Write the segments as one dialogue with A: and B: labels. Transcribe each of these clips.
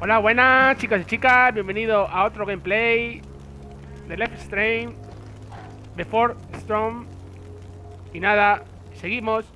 A: Hola, buenas chicos y chicas, bienvenido a otro gameplay de Left Stream Before Storm. Y nada, seguimos.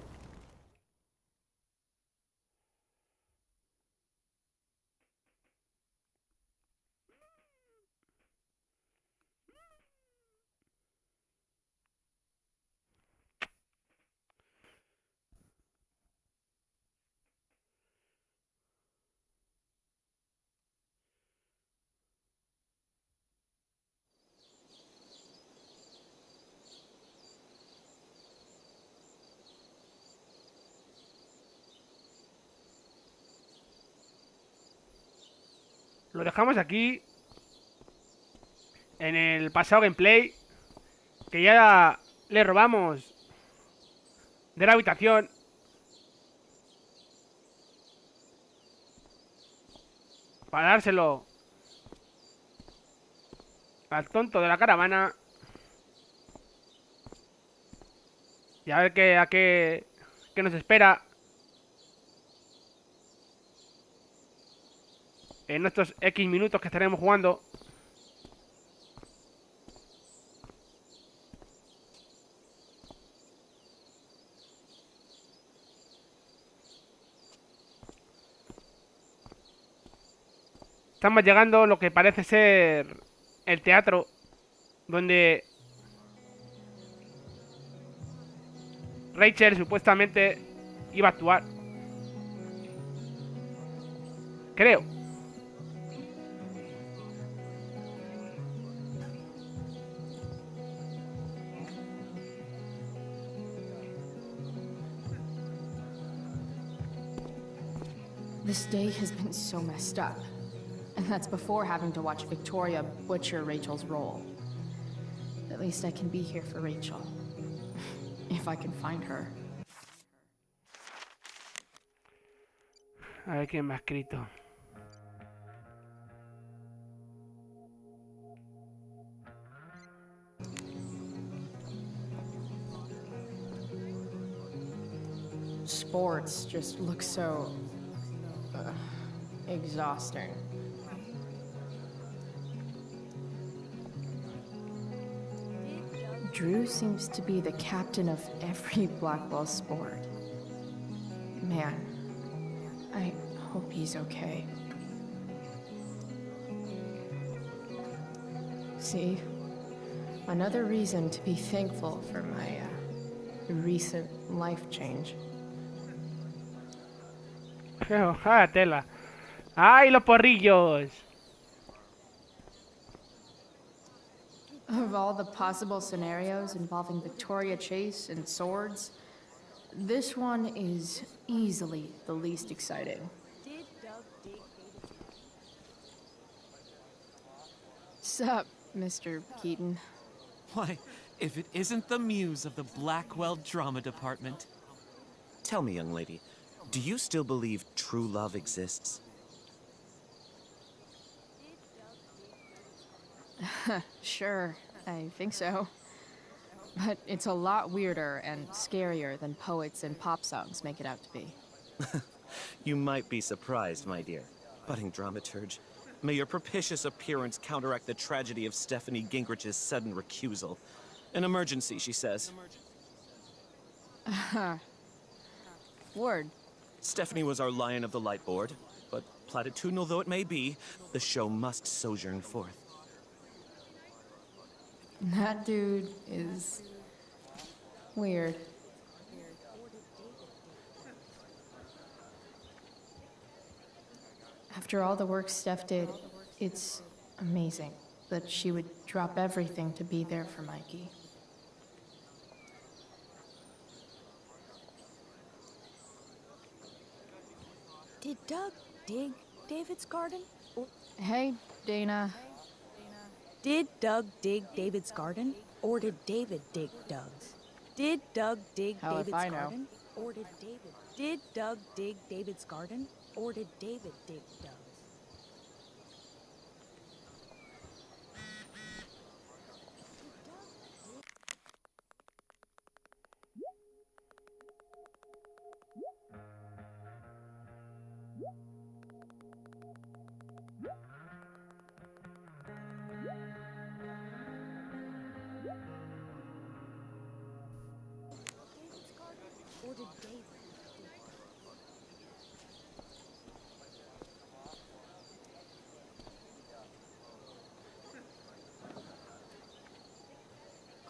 A: Lo dejamos aquí en el pasado gameplay, que ya le robamos de la habitación para dárselo al tonto de la caravana. Y a ver qué nos espera en estos X minutos que estaremos jugando. Estamos llegando a lo que parece ser el teatro donde Rachel supuestamente iba a actuar. Creo.
B: This day has been so messed up. And that's before having to watch Victoria butcher Rachel's role. At least I can be here for Rachel. If I can find her.
A: A ver quién me ha escrito.
B: Sports just look so... exhausting. Drew seems to be the captain of every blackball sport. Man, I hope he's okay. See? Another reason to be thankful for my recent life change.
A: Ah, tela. ¡Ay, los porrillos!
B: Of all the possible scenarios involving Victoria Chase and swords, this one is easily the least exciting. Sup, Mr. Keaton?
C: Why, if it isn't the muse of the Blackwell Drama Department.
D: Tell me, young lady, do you still believe true love exists?
B: Sure, I think so. But it's a lot weirder and scarier than poets and pop songs make it out to be.
D: You might be surprised, my dear. Budding dramaturge, may your propitious appearance counteract the tragedy of Stephanie Gingrich's sudden recusal. An emergency, she says.
B: Word.
D: Stephanie was our Lion of the Light board, but platitudinal though it may be, the show must sojourn forth.
B: That dude is... weird. After all the work Steph did, it's amazing that she would drop everything to be there for Mikey.
E: Did Doug dig David's garden?
B: Hey, Dana.
E: Did Doug dig David's garden? Or did David dig Doug's? Did Doug dig
B: Hell if
E: David's
B: I know.
E: garden? Or did David? Did Doug dig David's garden? Or did David dig Doug's?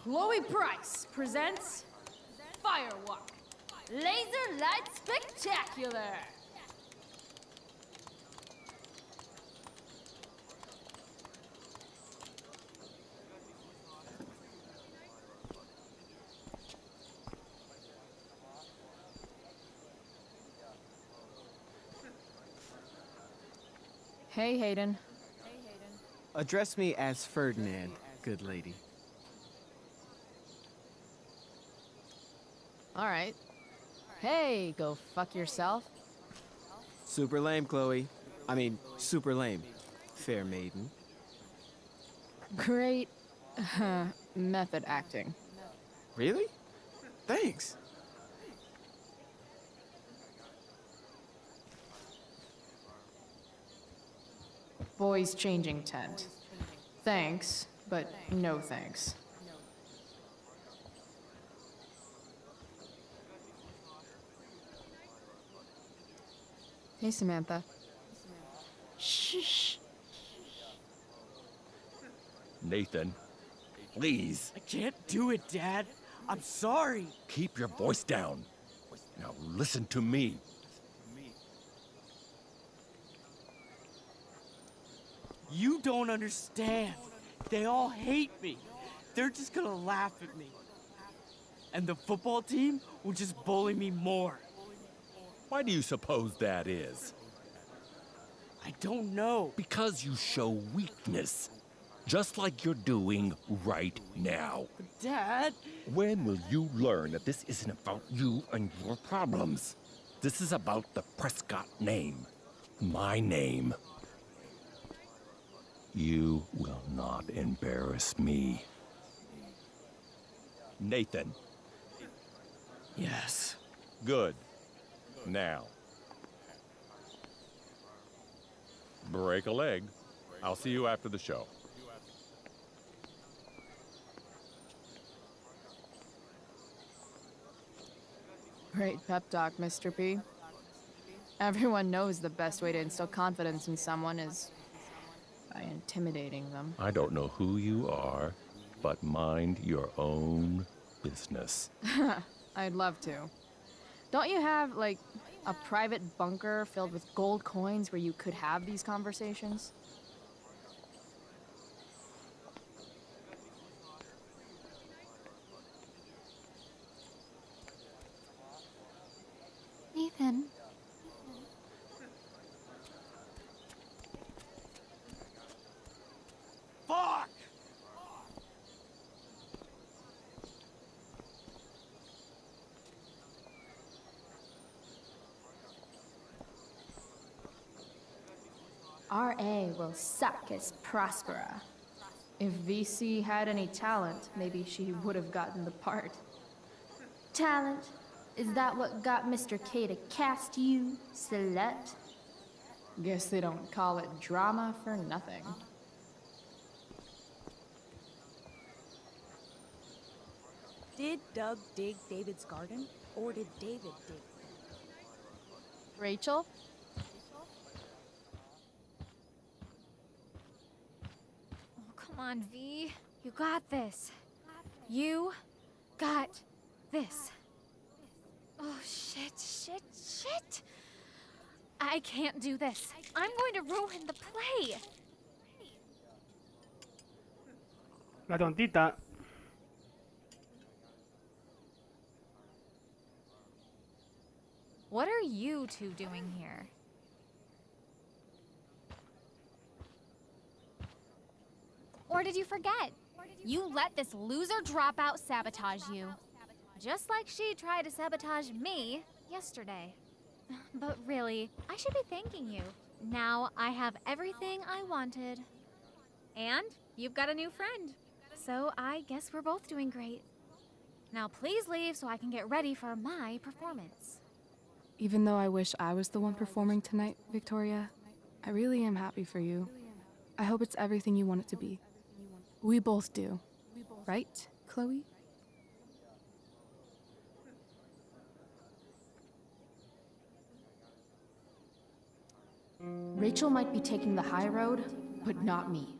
B: Chloe Price presents Firewalk. Laser Light Spectacular! Hey, Hayden.
F: Address me as Ferdinand, good lady.
B: Alright. Hey, go fuck yourself.
F: Super lame, Chloe. I mean, super lame. Fair maiden.
B: Great method acting.
F: Really? Thanks.
B: Boys changing tent. Thanks, but no thanks. Hey, Samantha. Shh.
G: Nathan, please,
C: I can't do it, Dad. I'm sorry.
G: keep your voice down. Now listen to me.
C: You don't understand. They all hate me. They're just gonna laugh at me. And the football team will just bully me more.
G: Why do you suppose that is?
C: I don't know.
G: Because you show weakness. Just like you're doing right now.
C: Dad,
G: When will you learn that this isn't about you and your problems? This is about the Prescott name. My name. You will not embarrass me. Nathan.
C: yes.
G: Good. Now. Break a leg. I'll see you after the show.
B: Great pep talk, Mr. P. Everyone knows the best way to instill confidence in someone is by intimidating them.
G: I don't know who you are, but mind your own business.
B: I'd love to. Don't you have, like, a private bunker filled with gold coins where you could have these conversations?
H: Nathan.
C: Fuck!
B: RA will suck as Prospera. If VC had any talent, maybe she would have gotten the part.
H: Talent? Is that what got Mr. K to cast you, slut?
B: Guess they don't call it drama for nothing.
E: Did Doug dig David's garden, or did David dig?
B: Rachel?
H: Oh, come on, V. You got this. You got this. Oh, shit. I can't do this. I'm going to ruin the play.
A: La tontita.
H: What are you two doing here? Or did you forget? You let this loser dropout sabotage you. Just like she tried to sabotage me yesterday. But really, I should be thanking you. Now I have everything I wanted. And you've got a new friend. So I guess we're both doing great. Now please leave so I can get ready for my performance.
I: Even though I wish I was the one performing tonight, Victoria, I really am happy for you. I hope it's everything you want it to be. We both do. Right, Chloe?
B: Rachel might be taking the high road, but not me.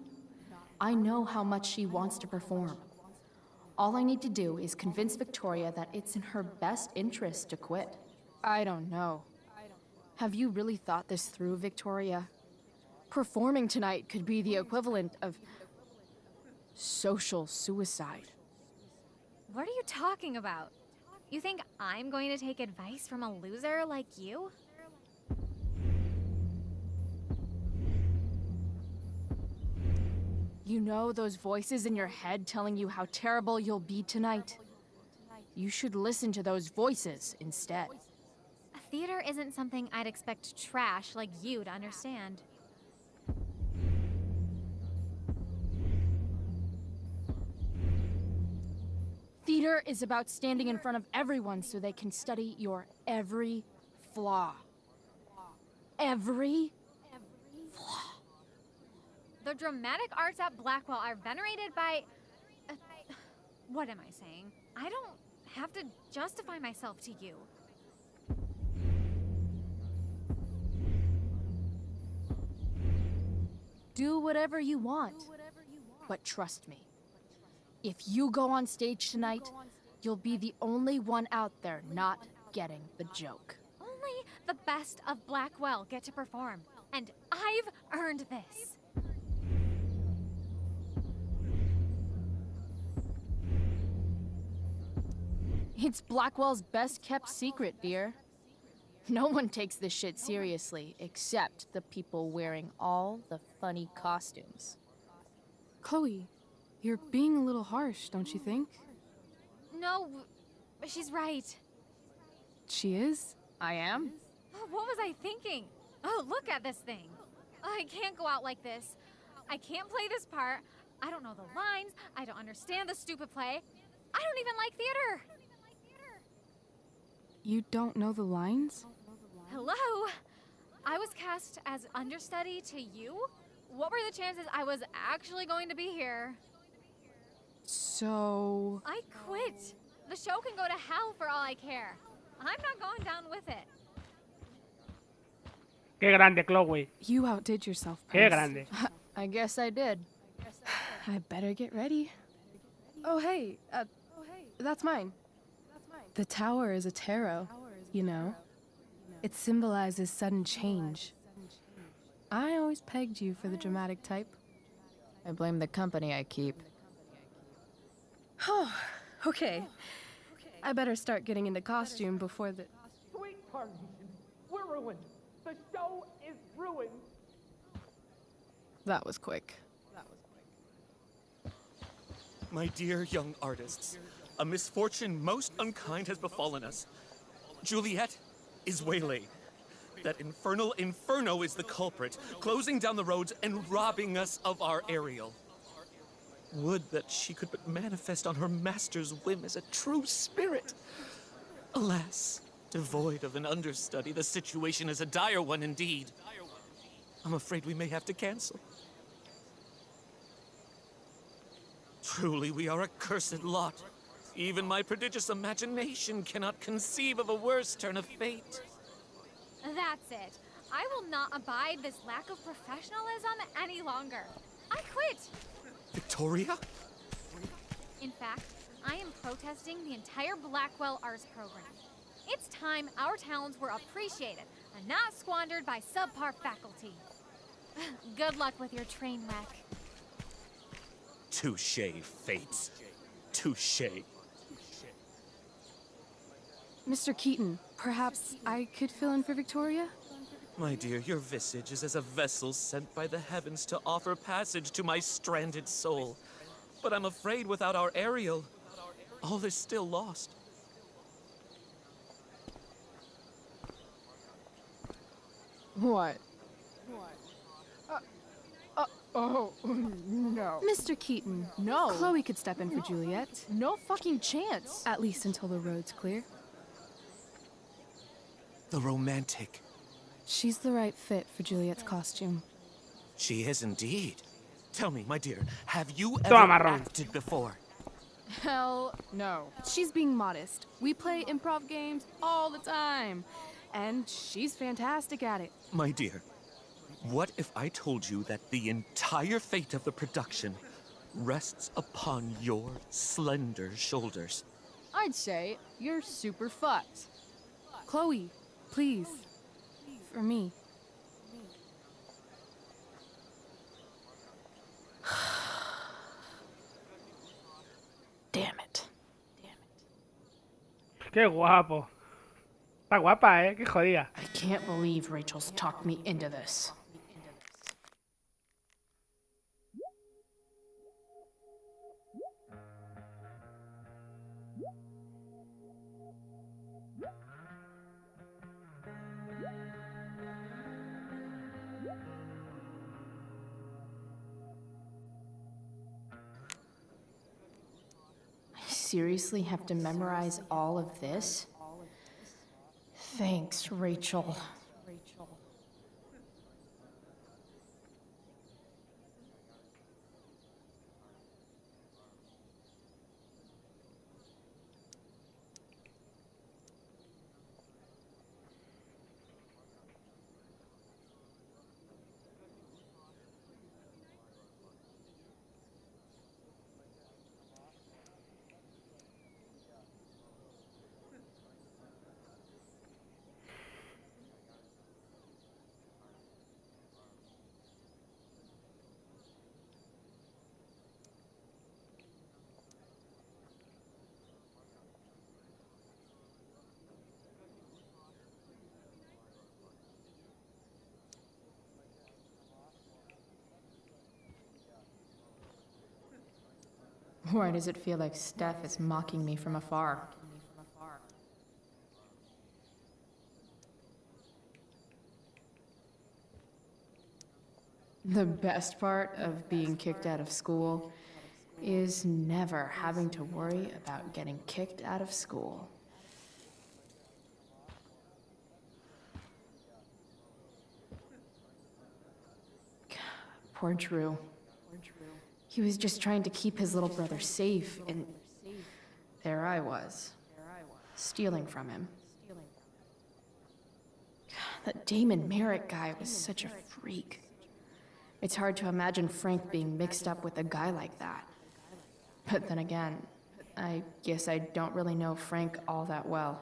B: I know how much she wants to perform. All I need to do is convince Victoria that it's in her best interest to quit.
I: I don't know. Have you really thought this through, Victoria? Performing tonight could be the equivalent of social suicide.
H: What are you talking about? You think I'm going to take advice from a loser like you?
I: You know those voices in your head telling you how terrible you'll be tonight? You should listen to those voices instead.
H: Theater isn't something I'd expect trash like you to understand.
I: Theater is about standing in front of everyone so they can study your every flaw. Every flaw.
H: The dramatic arts at Blackwell are venerated by... what am I saying? I don't have to justify myself to you.
I: Do whatever you want. But trust me, if you go on stage tonight, you'll be the only one out there not getting the joke.
H: Only the best of Blackwell get to perform, and I've earned this.
I: It's Blackwell's best kept secret, dear. No one takes this shit seriously, except the people wearing all the funny costumes. Chloe, you're being a little harsh, don't you think?
H: No, she's right.
I: She is? I am?
H: What was I thinking? Oh, look at this thing. I can't go out like this. I can't play this part. I don't know the lines. I don't understand the stupid play. I don't even like theater.
I: You don't know the lines?
H: Hello? I was cast as understudy to you? What were the chances I was actually going to be here?
I: So...
H: I quit. The show can go to hell for all I care. I'm not going down with it.
A: Qué grande, Chloe.
I: You outdid yourself,
A: Qué
I: Prince.
A: grande.
I: I guess I did. I better get ready. Oh, hey, that's mine. The tower is a tarot, you know. It symbolizes sudden change. I always pegged you for the dramatic type.
B: I blame the company I keep.
I: Oh, okay. I better start getting into costume before the...
A: Sweet carnation, we're ruined. The show is ruined.
I: That was quick.
D: My dear young artists, a misfortune most unkind has befallen us. Juliet is waylaid. That infernal Inferno is the culprit, closing down the roads and robbing us of our Ariel. Would that she could but manifest on her master's whim as a true spirit. Alas, devoid of an understudy, the situation is a dire one indeed. I'm afraid we may have to cancel. Truly, we are a cursed lot. Even my prodigious imagination cannot conceive of a worse turn of fate.
H: That's it. I will not abide this lack of professionalism any longer. I quit.
D: Victoria?
H: In fact, I am protesting the entire Blackwell Arts program. It's time our talents were appreciated and not squandered by subpar faculty. Good luck with your train wreck.
D: Touché, Fates. Touché.
I: Mr. Keaton, perhaps I could fill in for Victoria?
D: My dear, your visage is as a vessel sent by the heavens to offer passage to my stranded soul. But I'm afraid without our Ariel, all is still lost.
I: What? Oh, no. Mr. Keaton,
B: No.
I: Chloe could step in for Juliet.
B: No fucking chance.
I: At least until the road's clear.
D: The romantic.
I: She's the right fit for Juliet's costume.
D: She is indeed. Tell me, my dear, have you ever
A: Toma, marrón.
D: acted before?
I: Hell no. She's being modest. We play improv games all the time. And she's fantastic at it.
D: My dear, what if I told you that the entire fate of the production
C: rests upon your slender shoulders.
B: I'd say you're super fucked. Chloe, please. For me. Damn it.
A: Qué guapo. Está guapa, qué jodida.
B: I can't believe Rachel's talked me into this. I seriously have to memorize all of this? Thanks, Rachel. Why does it feel like Steph is mocking me from afar? The best part of being kicked out of school is never having to worry about getting kicked out of school. Poor Drew. He was just trying to keep his little brother safe, and there I was, stealing from him. That Damon Merritt guy was such a freak. It's hard to imagine Frank being mixed up with a guy like that. But then again, I guess I don't really know Frank all that well.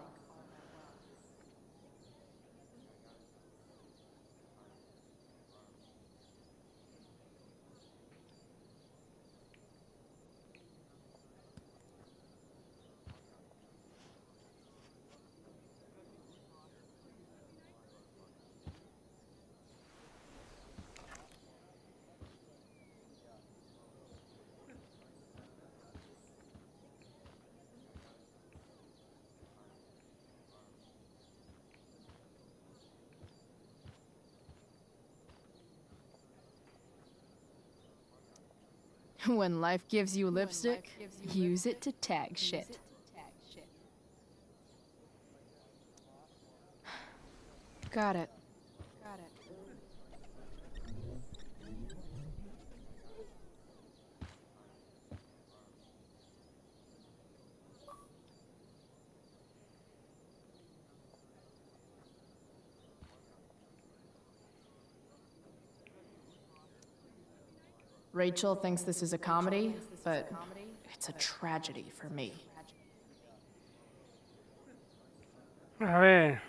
B: When life gives you lipstick, use it to tag shit. Got it. Rachel thinks this is a comedy, but it's a tragedy for me.
A: A ver.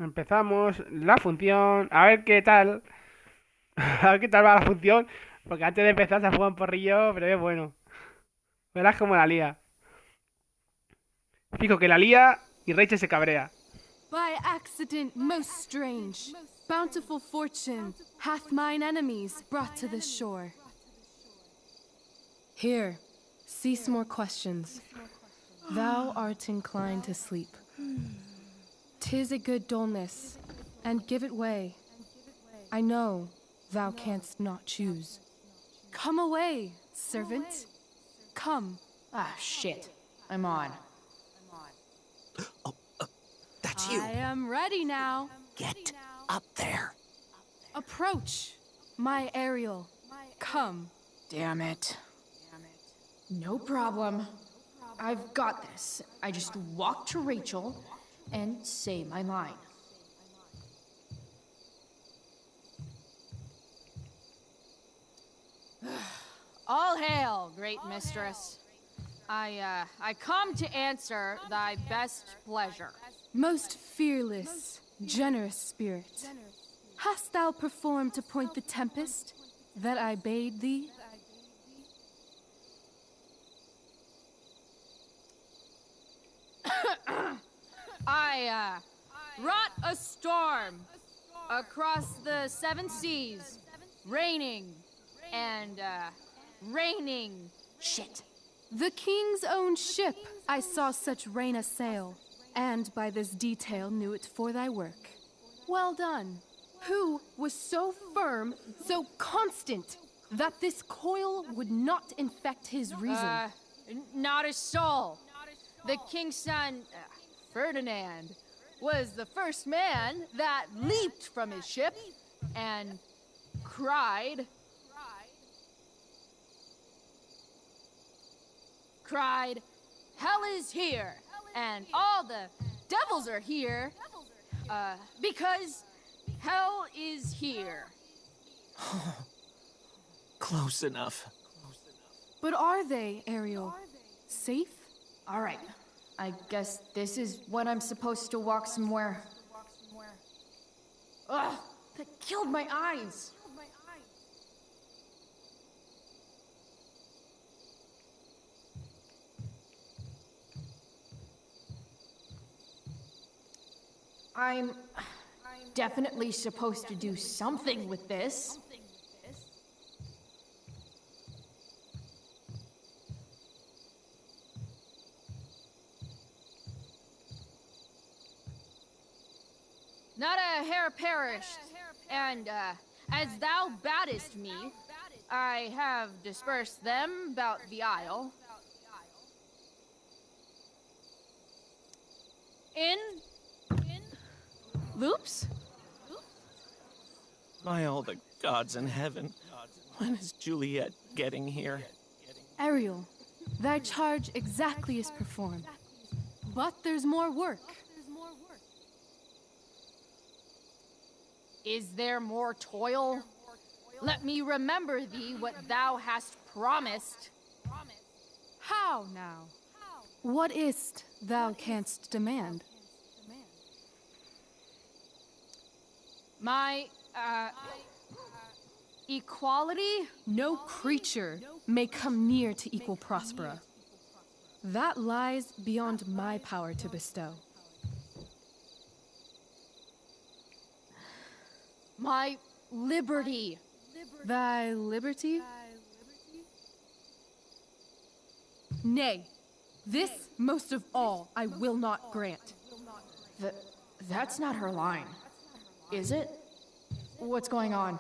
A: Empezamos la función. A ver qué tal. A ver qué tal va la función. Porque antes de empezar se juega un porrillo, pero es bueno. Verás cómo la lía. Fijo que la lía y Rachel se cabrea.
I: By accident most strange, bountiful fortune hath mine enemies brought to this shore. Here, cease more questions. Thou art inclined to sleep. 'Tis a good dullness, and give it way. I know thou canst not choose. Come away, servant. Come.
B: Ah, shit. I'm on.
D: That's you.
I: I am ready now.
D: Get up there.
I: Approach, my Ariel. Come.
B: Damn it. No problem. I've got this. I just walk to Rachel, and say my line. All hail, great mistress. I come to answer thy best pleasure.
I: Most fearless, generous spirit, hast thou performed to point the tempest that I bade thee?
B: I wrought a storm across the seven seas, raining and raining shit.
I: The king's own ship I saw such rain a sail, and by this detail knew it for thy work. Well done. Who was so firm, so constant, that this coil would not infect his reason?
B: Not a soul. The king's son, Ferdinand, was the first man that leaped from his ship and cried, "Hell is here, and all the devils are here, because hell is here."
F: Close enough.
I: But are they, Ariel? Safe?
B: All right, I guess this is when I'm supposed to walk somewhere. Ugh, that killed my eyes. I'm definitely supposed to do something with this. Not a hair perished, and as thou baddest me, I have dispersed them about the isle. In loops?
F: By all the gods in heaven, when is Juliet getting here?
I: Ariel, thy charge exactly is performed. But there's more work.
B: Is there more toil? Let me remember thee what thou hast promised.
I: How now? What is't thou canst demand?
B: My, equality?
I: No creature may come near to equal Prospera. That lies beyond my power to bestow.
B: My liberty.
I: Thy liberty? Nay, this most of all I will not grant.
B: That's not her line, is it? What's going on?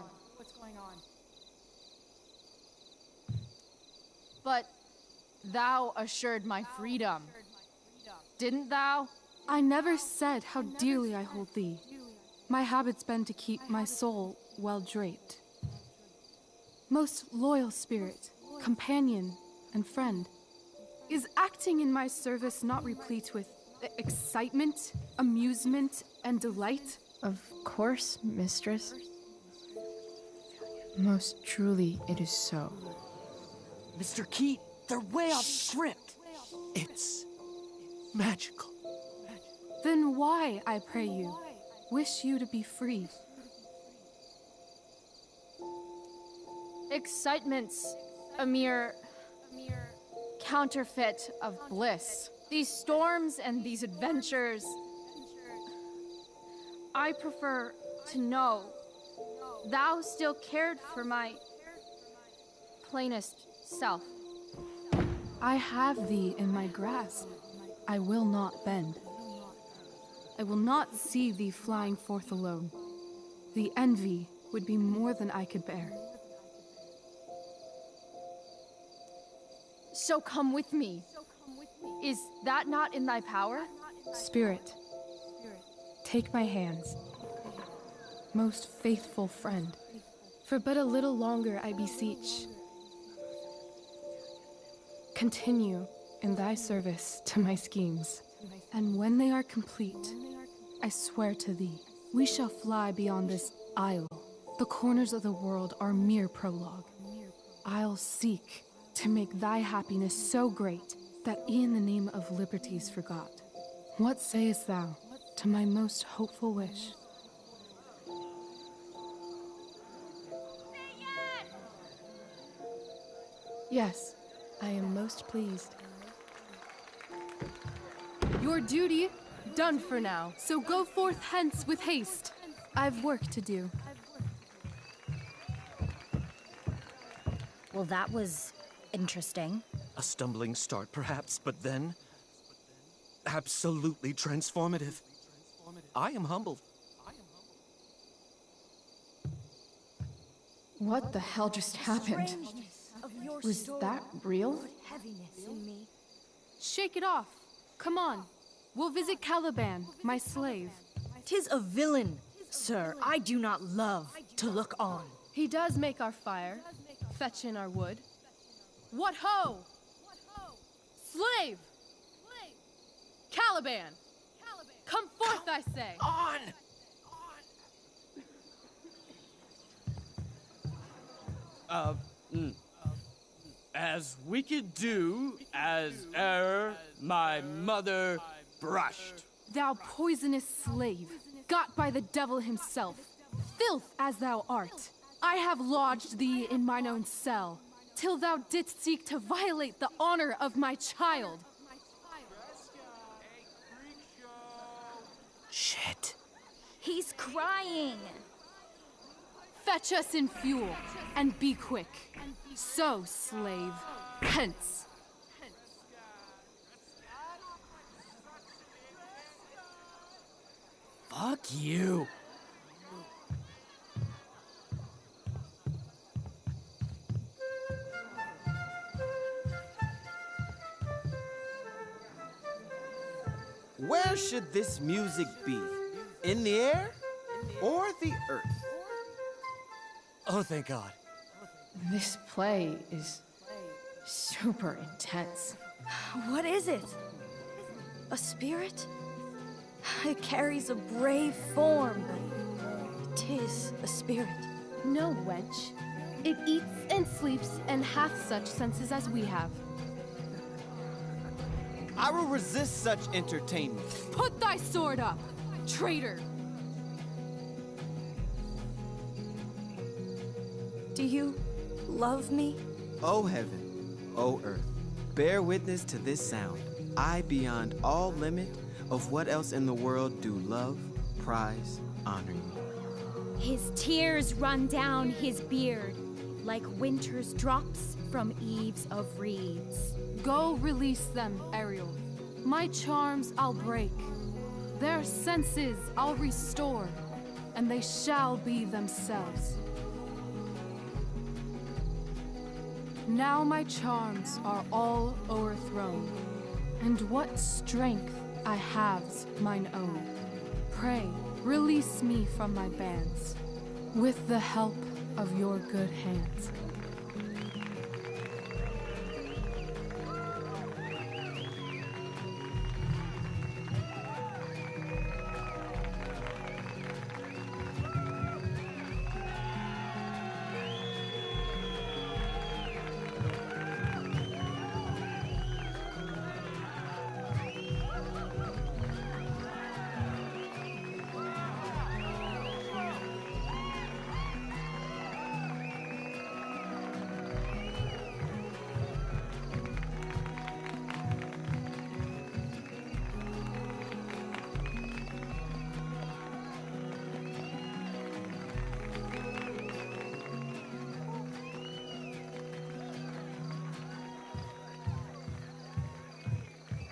B: But thou assured my freedom, didn't thou?
I: I never said how dearly I hold thee. My habit's been to keep my soul well draped. Most loyal spirit, companion, and friend, is acting in my service not replete with excitement, amusement, and delight?
B: Of course, mistress. Most truly, it is so.
C: Mr. Keat, they're way off script.
F: It's magical.
I: Then why, I pray you, wish you to be free?
B: Excitement's a mere counterfeit of bliss. These storms and these adventures, I prefer to know thou still cared for my plainest self.
I: I have thee in my grasp. I will not bend. I will not see thee flying forth alone. The envy would be more than I could bear.
B: So come with me. Is that not in thy power?
I: Spirit, take my hands. Most faithful friend, for but a little longer I beseech. Continue in thy service to my schemes. And when they are complete, I swear to thee, we shall fly beyond this isle. The corners of the world are mere prologue. I'll seek to make thy happiness so great that e'en the name of liberty's forgot. What sayest thou to my most hopeful wish? Yes, I am most pleased. Your duty done for now, so go forth hence with haste. I've work to do.
J: Well, that was interesting.
D: A stumbling start, perhaps, but then absolutely transformative. I am humbled.
I: What the hell just happened? Was that real?
E: Heaviness in me.
I: Shake it off. Come on. We'll visit Caliban, my slave.
E: 'Tis a villain, sir. I do not love to look on.
I: He does make our fire, fetch in our wood. What ho! Slave! Caliban! Come forth, I say!
D: On!
C: As we could do as e'er my mother brushed.
I: Thou poisonous slave, got by the devil himself, filth as thou art, I have lodged thee in mine own cell, till thou didst seek to violate the honor of my child.
D: Shit.
H: He's crying.
I: Fetch us in fuel, and be quick. So, slave, hence.
C: Fuck you.
F: Where should this music be? In the air or the earth?
D: Oh, thank God.
I: This play is super intense.
E: What is it? A spirit? It carries a brave form, but 'tis a spirit.
I: No, wench. It eats and sleeps and hath such senses as we have.
F: I will resist such entertainment.
I: Put thy sword up, traitor!
E: Do you love me?
F: O heaven, O earth, bear witness to this sound. I, beyond all limit of what else in the world, do love, prize, honor you.
H: His tears run down his beard like winter's drops from eaves of reeds.
I: Go release them, Ariel. My charms I'll break. Their senses I'll restore, and they shall be themselves. Now my charms are all o'erthrown, and what strength I have's mine own. Pray, release me from my bands, with the help of your good hands.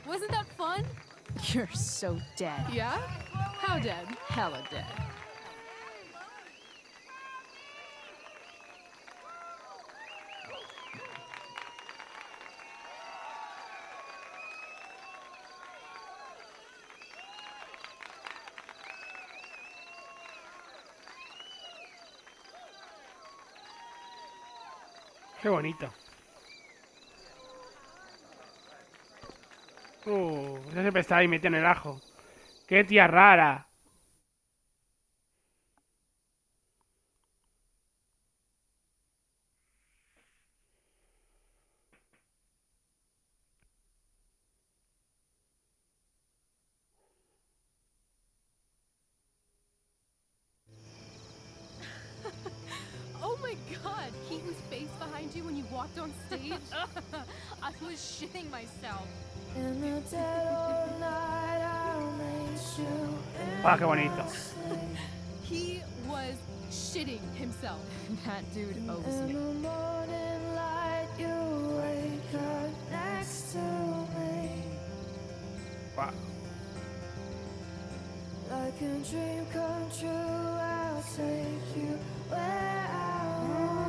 I: Wasn't that fun?
B: You're so dead.
I: Yeah? How dead?
B: Hella dead.
A: Qué bonito. Esa siempre está ahí metida en el ajo. ¡Qué tía rara!
I: Oh my god, Keaton's face behind you when you walked on stage?
B: I was shitting myself.
A: ¡Ah, qué bonito!
I: He was shitting himself.
B: That dude owes me.
A: Wow.
K: Like a dream come true, I'll take you where I want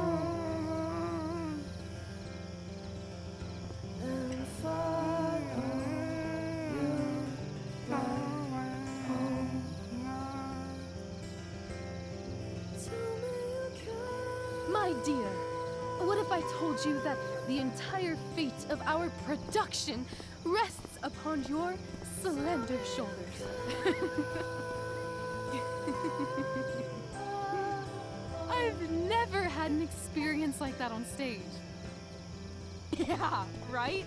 K: and follow you back home. Tell me you can.
I: My dear, what if I told you that the entire fate of our production rests upon your slender shoulders? I've never had an experience like that on stage. Yeah, right?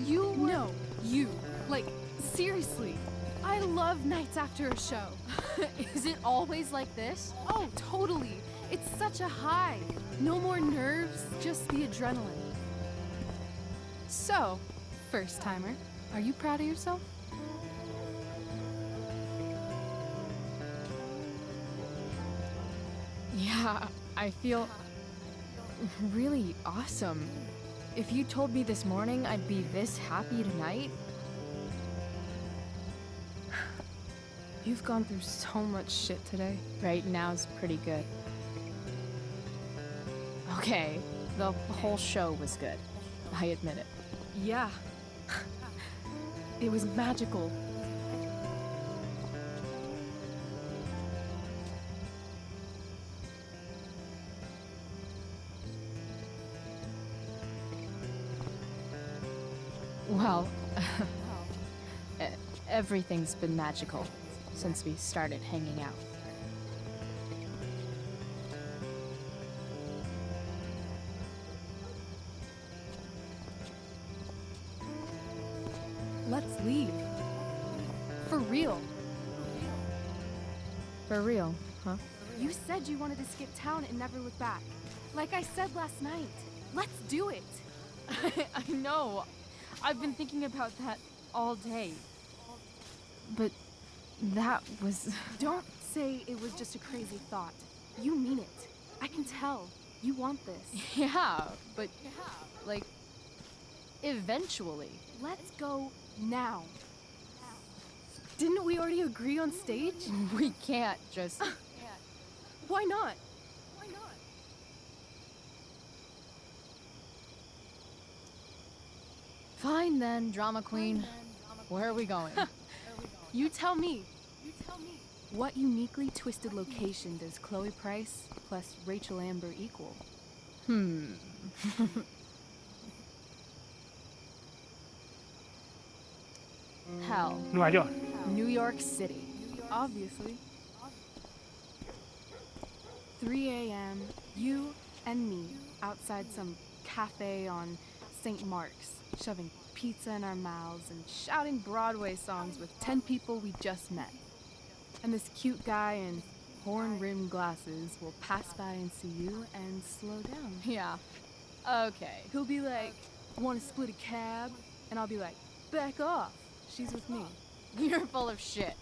I: You were... No, you. Like, seriously. I love nights after a show.
B: Is it always like this?
I: Oh, totally. It's such a high. No more nerves, just the adrenaline. So, first timer, are you proud of yourself?
B: Yeah, I feel really awesome. If you told me this morning I'd be this happy tonight.
I: You've gone through so much shit today.
B: Right now's pretty good. Okay, the whole show was good. I admit it.
I: Yeah. It was magical.
B: Well, everything's been magical since we started hanging out.
I: Let's leave. For real.
B: For real, huh?
I: You said you wanted to skip town and never look back. Like I said last night. Let's do it.
B: I know. I've been thinking about that all day. But that was...
I: Don't say it was just a crazy thought. You mean it. I can tell. You want this.
B: Yeah, but... like... eventually.
I: Let's go now. Didn't we already agree on stage?
B: We can't just...
I: Why not?
B: Fine then, drama queen. Where are we going?
I: You tell me. What uniquely twisted location does Chloe Price plus Rachel Amber equal?
B: Hell.
A: Nueva York.
B: New York City.
I: Obviously. 3 a.m., you and me outside some cafe on St. Mark's, shoving pizza in our mouths and shouting Broadway songs with 10 people we just met. And this cute guy in horn-rimmed glasses will pass by and see you and slow down.
B: Yeah. Okay.
I: He'll be like, want to split a cab? And I'll be like, back off. She's with me.
B: You're full of shit.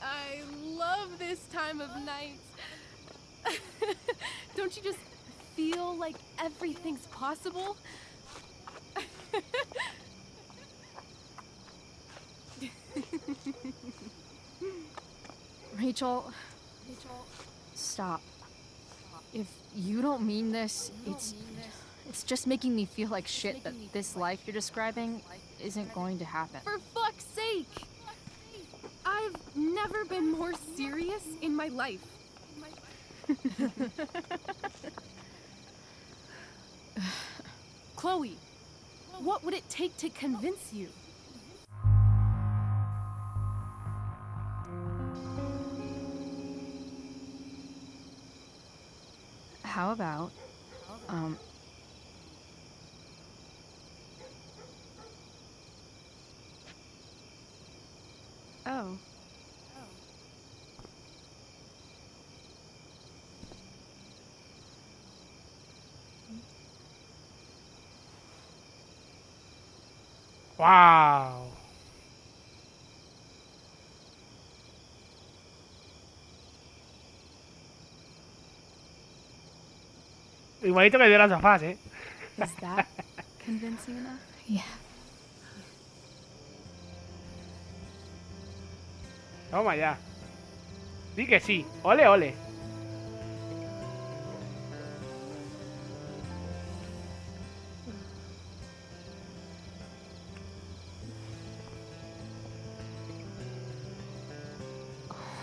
I: I love this time of night. Don't you just feel like everything's possible?
B: Rachel, stop. If you don't mean this, it's just making me feel like shit that this life you're describing isn't going to happen.
I: For fuck's sake! I've never been more serious in my life. Chloe, What would it take to convince you? How about, oh.
A: ¡Wow! Igualito que el de las sofás, ¿eh?
I: Is that convincing enough?
B: Yeah.
A: Toma ya. Di que sí. Ole, ole.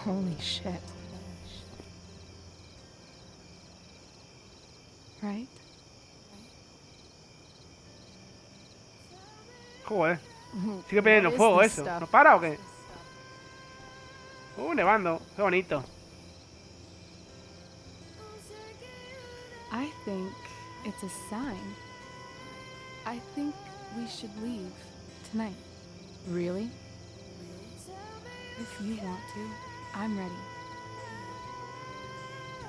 I: Holy shit. Right?
A: Joder. Sigue perdiendo fuego eso. ¿No para o qué? Nevando. Qué bonito.
I: I think it's a sign. I think we should leave tonight. Really? If you want to, I'm ready.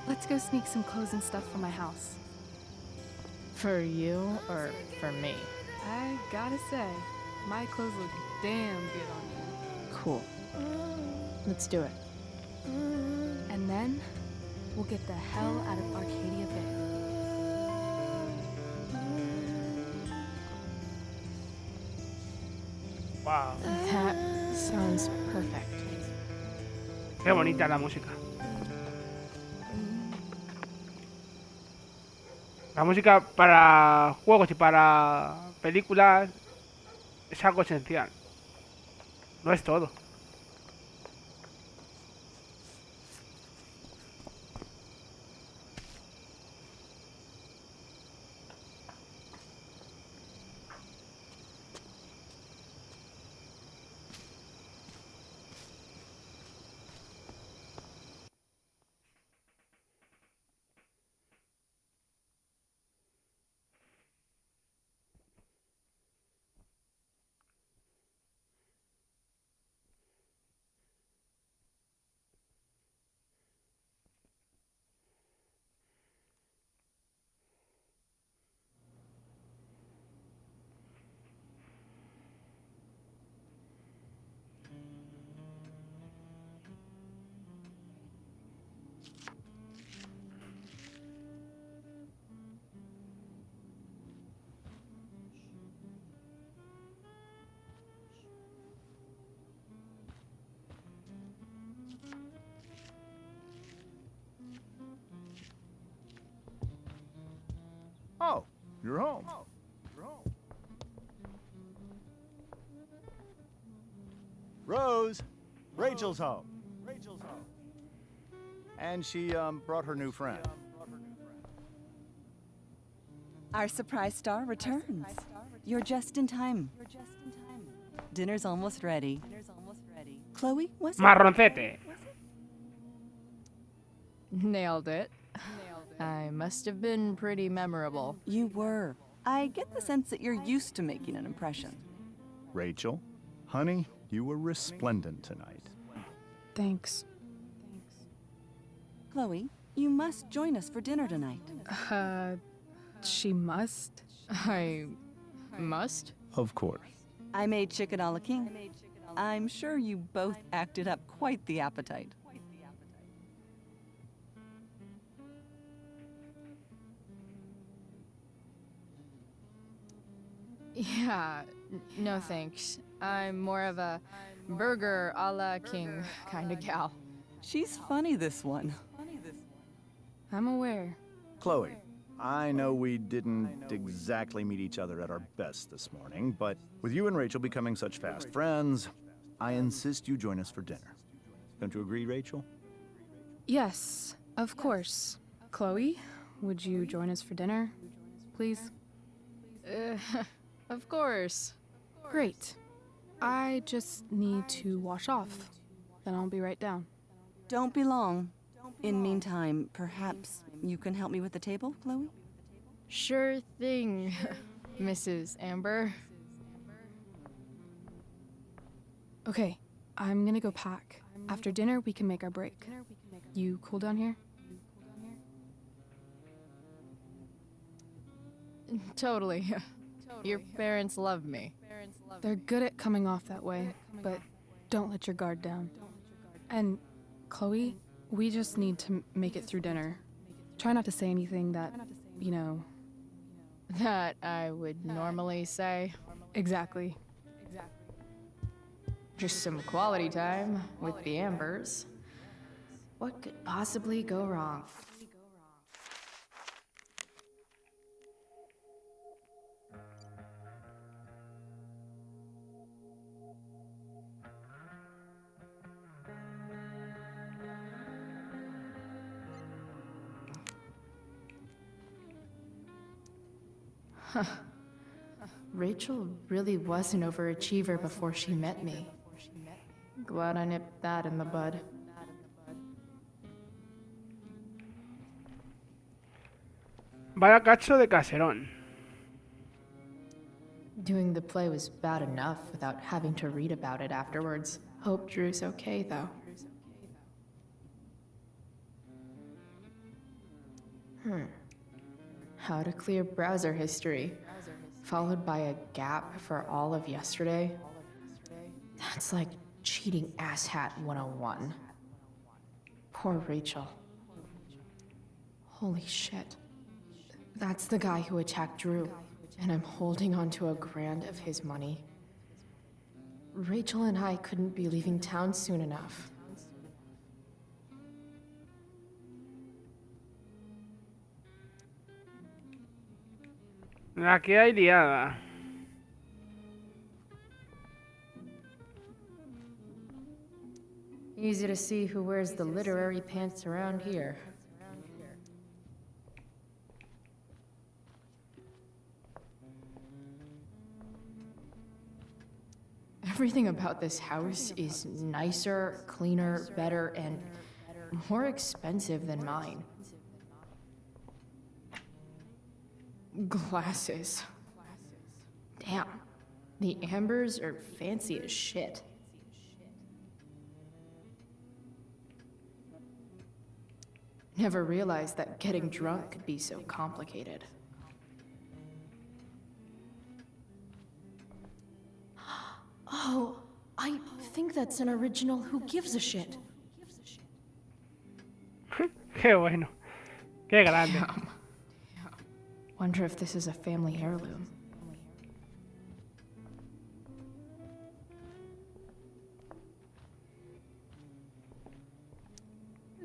I: Let's go sneak some clothes and stuff from my house.
B: For you or for me?
I: I gotta say, my clothes look damn good on you.
B: Cool. Let's do it.
I: And then, we'll get the hell out of Arcadia Bay.
A: Wow.
B: That sounds perfect.
A: Qué bonita la música. La música para juegos y para películas es algo esencial. No es todo.
L: Oh, you're home. Rose, Rachel's home. And she brought her new friend.
M: Our surprise star returns. You're just in time. Dinner's almost ready. Chloe, was it?
A: Marroncete.
B: Nailed it. I must have been pretty memorable.
M: You were. I get the sense that you're used to making an impression.
L: Rachel, honey, you were resplendent tonight.
I: Thanks.
M: Chloe, you must join us for dinner tonight.
I: She must?
B: I must?
L: Of course.
M: I made chicken a la king. I'm sure you both acted up quite the appetite.
B: Yeah, no thanks. I'm more of a burger a la king kind of gal.
M: She's funny, this one.
I: I'm aware.
L: Chloe, I know we didn't exactly meet each other at our best this morning, but with you and Rachel becoming such fast friends, I insist you join us for dinner. Don't you agree, Rachel?
I: Yes, of course. Chloe, would you join us for dinner, please? Of course. Great. I just need to wash off. Then I'll be right down.
M: Don't be long. In meantime, perhaps you can help me with the table, Chloe?
I: Sure thing, Mrs. Amber. Okay, I'm gonna go pack. After dinner, we can make our break. You cool down here? Totally. Your parents love me. They're good at coming off that way, but don't let your guard down. And, Chloe, we just need to make it through dinner. Try not to say anything that, you know... That I would normally say. Exactly. Just some quality time with the Ambers. What could possibly go wrong? Huh. Rachel really was an overachiever before she met me. Glad I nipped that in the bud.
A: Vaya cacho de caserón.
I: Doing the play was bad enough without having to read about it afterwards. Hope Drew's okay, though. How to clear browser history, followed by a gap for all of yesterday. That's like cheating asshat 101. Poor Rachel. Holy shit. That's the guy who attacked Drew, and I'm holding onto a grand of his money. Rachel and I couldn't be leaving town soon enough.
A: Aquí hay liada.
I: Easy to see who wears the literary pants around here. Everything about this house is nicer, cleaner, better, and more expensive than mine. Glasses. Damn. The Ambers are fancy as shit. Never realized that getting drunk could be so complicated. Oh, I think that's an original Who Gives a Shit.
A: Qué bueno. Qué grande.
I: Damn. Wonder if this is a family heirloom.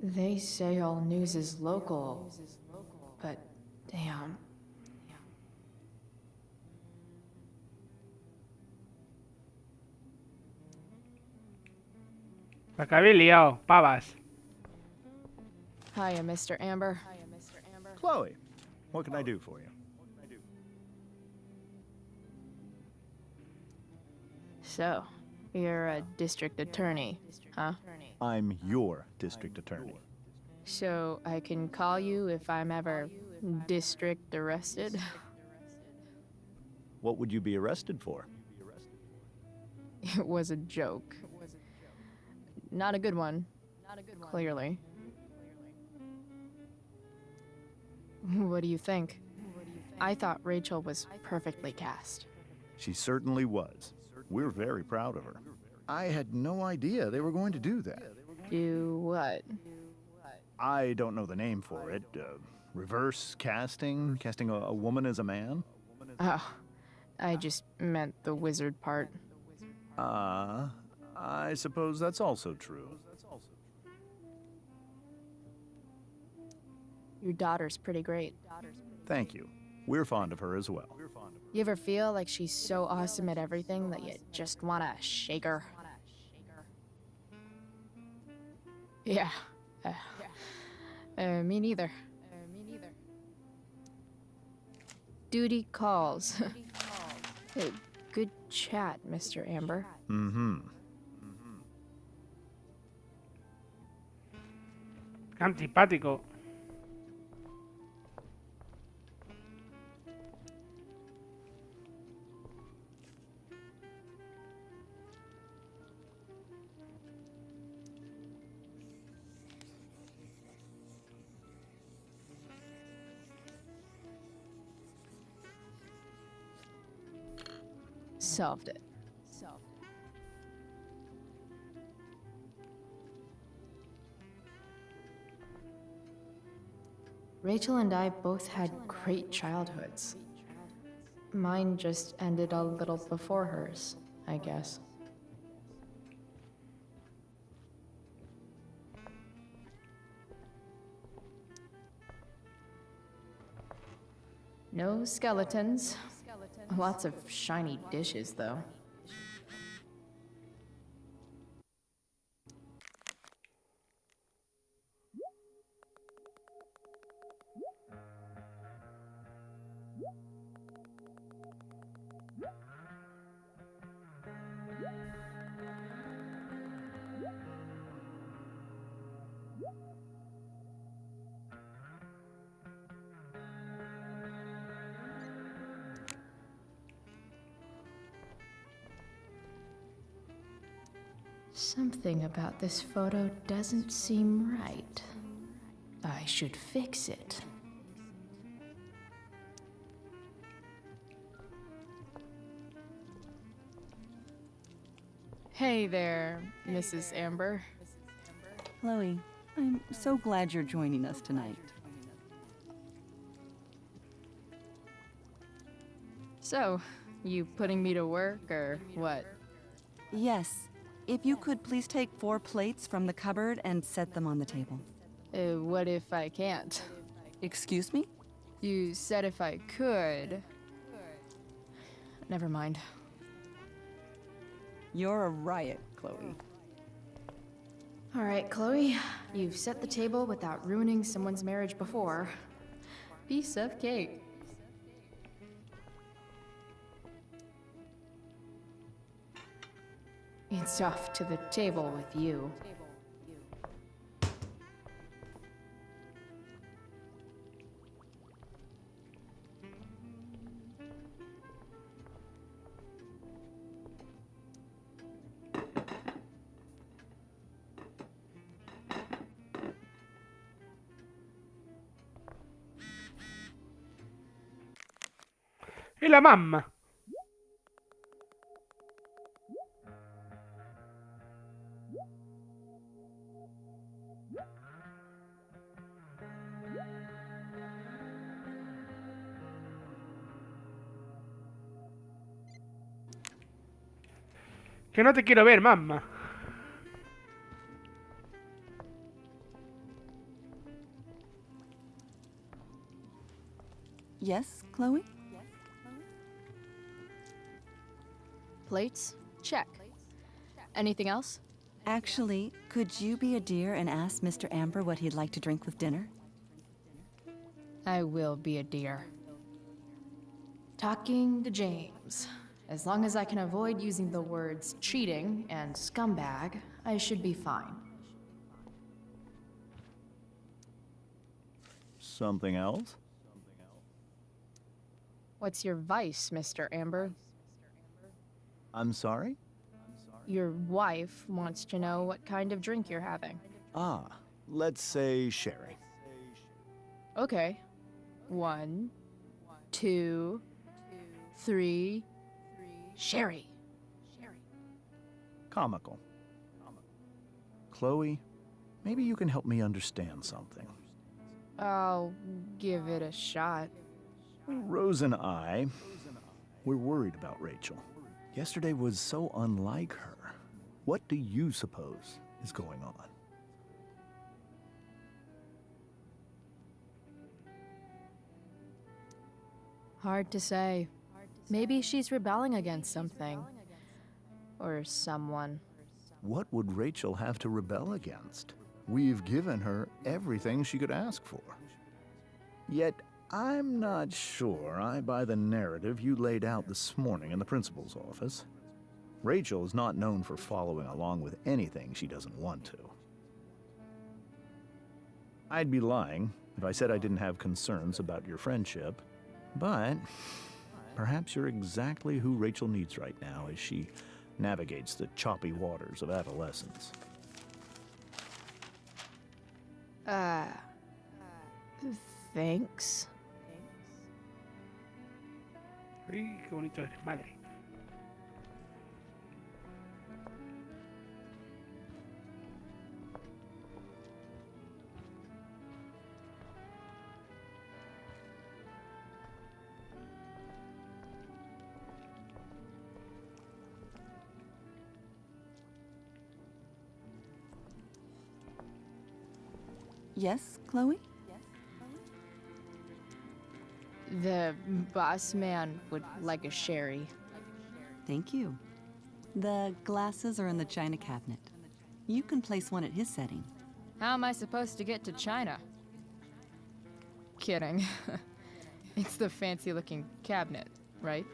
I: They say all news is local, but damn.
A: La que habéis liado, pavas.
I: Hiya, Mr. Amber.
L: Chloe, what can I do for you?
I: So, you're a district attorney, huh?
L: I'm your district attorney.
I: So I can call you if I'm ever district arrested?
L: What would you be arrested for?
I: It was a joke. Not a good one. Clearly. What do you think? I thought Rachel was perfectly cast.
L: She certainly was. We're very proud of her. I had no idea they were going to do that.
I: Do what?
L: I don't know the name for it. Reverse casting? Casting a woman as a man?
I: Oh, I just meant the wizard part.
L: I suppose that's also true.
I: Your daughter's pretty great.
L: Thank you. We're fond of her as well.
I: You ever feel like she's so awesome at everything that you just wanna shake her? Yeah. Me neither. Duty calls. Good chat, Mr. Amber.
L: Mm-hmm.
A: Antipático.
I: Solved it. Rachel and I both had great childhoods. Mine just ended a little before hers, I guess. No skeletons. Lots of shiny dishes, though. Something about this photo doesn't seem right. I should fix it. Hey there, Mrs. Amber.
M: Chloe, I'm so glad you're joining us tonight.
I: So, you putting me to work, or what?
M: Yes. If you could please take 4 plates from the cupboard and set them on the table.
I: What if I can't?
M: Excuse me?
I: You said if I could. Never mind.
M: You're a riot, Chloe.
I: All right, Chloe. You've set the table without ruining someone's marriage before. Piece of cake. It's off to the table with you.
A: Y la mamma. Que no te quiero ver, mamá.
M: Yes, Chloe?
I: Plates? Check. Anything else?
M: Actually, could you be a dear and ask Mr. Amber what he'd like to drink with dinner?
I: I will be a dear. Talking to James. As long as I can avoid using the words cheating and scumbag, I should be fine.
L: Something else?
I: What's your vice, Mr. Amber?
L: I'm sorry?
I: Your wife wants to know what kind of drink you're having.
L: Ah, let's say sherry.
I: Okay. 1, 2, 3. Sherry.
L: Comical. Chloe, maybe you can help me understand something.
I: I'll give it a shot.
L: Rose and I, we're worried about Rachel. Yesterday was so unlike her. What do you suppose is going on?
I: Hard to say. Maybe she's rebelling against something. Or someone.
L: What would Rachel have to rebel against? We've given her everything she could ask for. Yet, I'm not sure I buy the narrative you laid out this morning in the principal's office. Rachel is not known for following along with anything she doesn't want to. I'd be lying if I said I didn't have concerns about your friendship, but perhaps you're exactly who Rachel needs right now as she navigates the choppy waters of adolescence.
I: Thanks.
A: Uy, qué bonito es, madre.
M: Yes, Chloe?
I: The boss man would like a sherry.
M: Thank you. The glasses are in the china cabinet. You can place one at his setting.
I: How am I supposed to get to China? Kidding. It's the fancy-looking cabinet, right?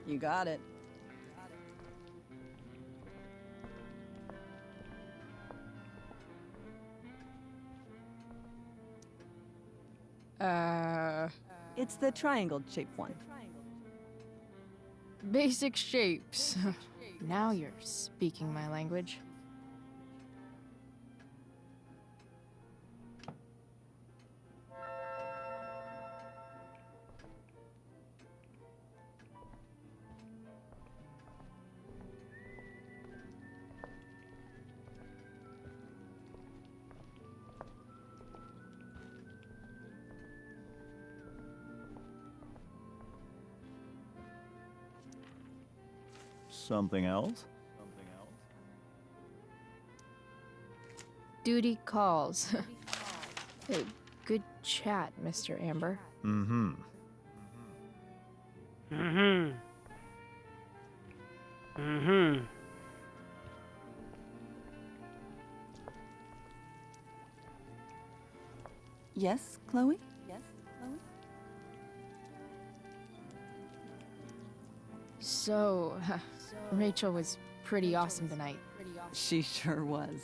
M: You got it. It's the triangle-shaped one.
I: Basic shapes. Now you're speaking my language.
L: Something else?
I: Duty calls. Good chat, Mr. Amber.
L: Mm-hmm.
A: Mhm. Mhm.
M: Yes, Chloe?
I: So, Rachel was pretty awesome tonight.
M: She sure was.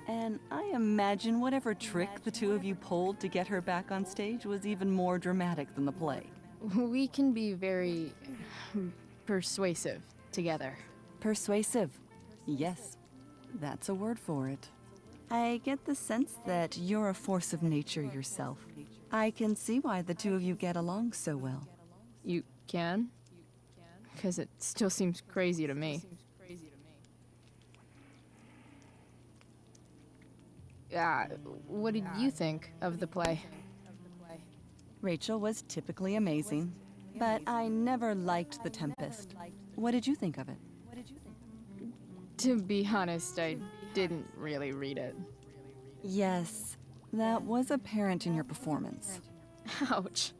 M: And I imagine whatever trick the two of you pulled to get her back on stage was even more dramatic than the play.
I: We can be very persuasive together.
M: Persuasive. Yes, that's a word for it. I get the sense that you're a force of nature yourself. I can see why the two of you get along so well.
I: You can? Because it still seems crazy to me. What did you think of the play?
M: Rachel was typically amazing, but I never liked The Tempest. What did you think of it?
I: To be honest, I didn't really read it.
M: Yes, that was apparent in your performance.
I: Ouch.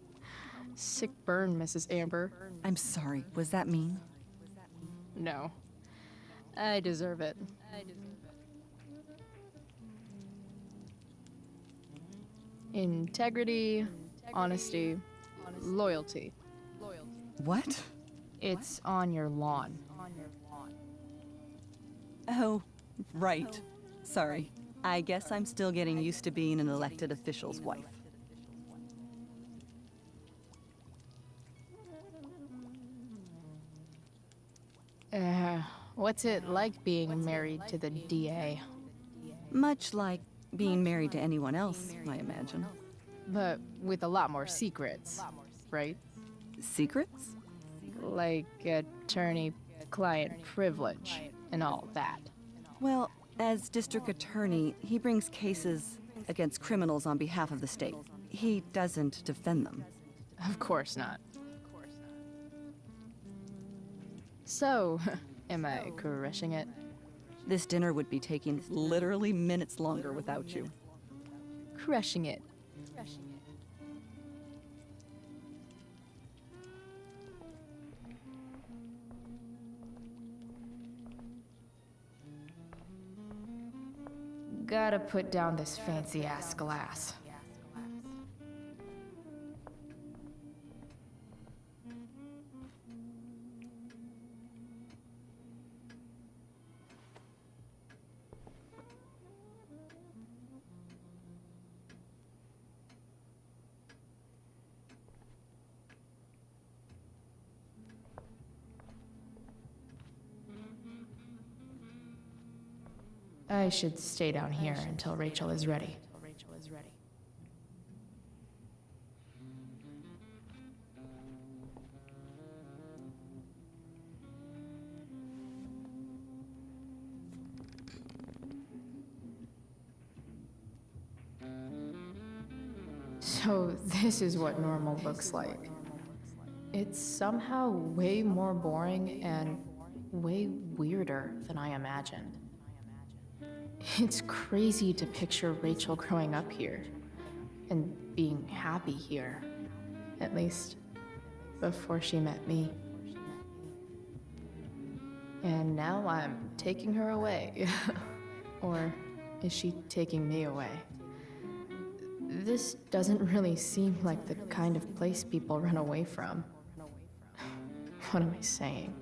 I: Sick burn, Mrs. Amber.
M: I'm sorry, was that mean?
I: No. I deserve it. Integrity, honesty, loyalty.
M: What?
I: It's on your lawn.
M: Oh, right. Sorry. I guess I'm still getting used to being an elected official's wife.
I: What's it like being married to the DA?
M: Much like being married to anyone else, I imagine.
I: But with a lot more secrets, right?
M: Secrets?
I: Like attorney-client privilege and all that.
M: Well, as district attorney, he brings cases against criminals on behalf of the state. He doesn't defend them.
I: Of course not. So, am I crushing it?
M: This dinner would be taking literally minutes longer without you.
I: Crushing it. Gotta put down this fancy-ass glass.
B: I should stay down here until Rachel is ready. So this is what normal looks like. It's somehow way more boring and way weirder than I imagined. It's crazy to picture Rachel growing up here and being happy here, at least before she met me. And now I'm taking her away. Or is she taking me away? This doesn't really seem like the kind of place people run away from. What am I saying?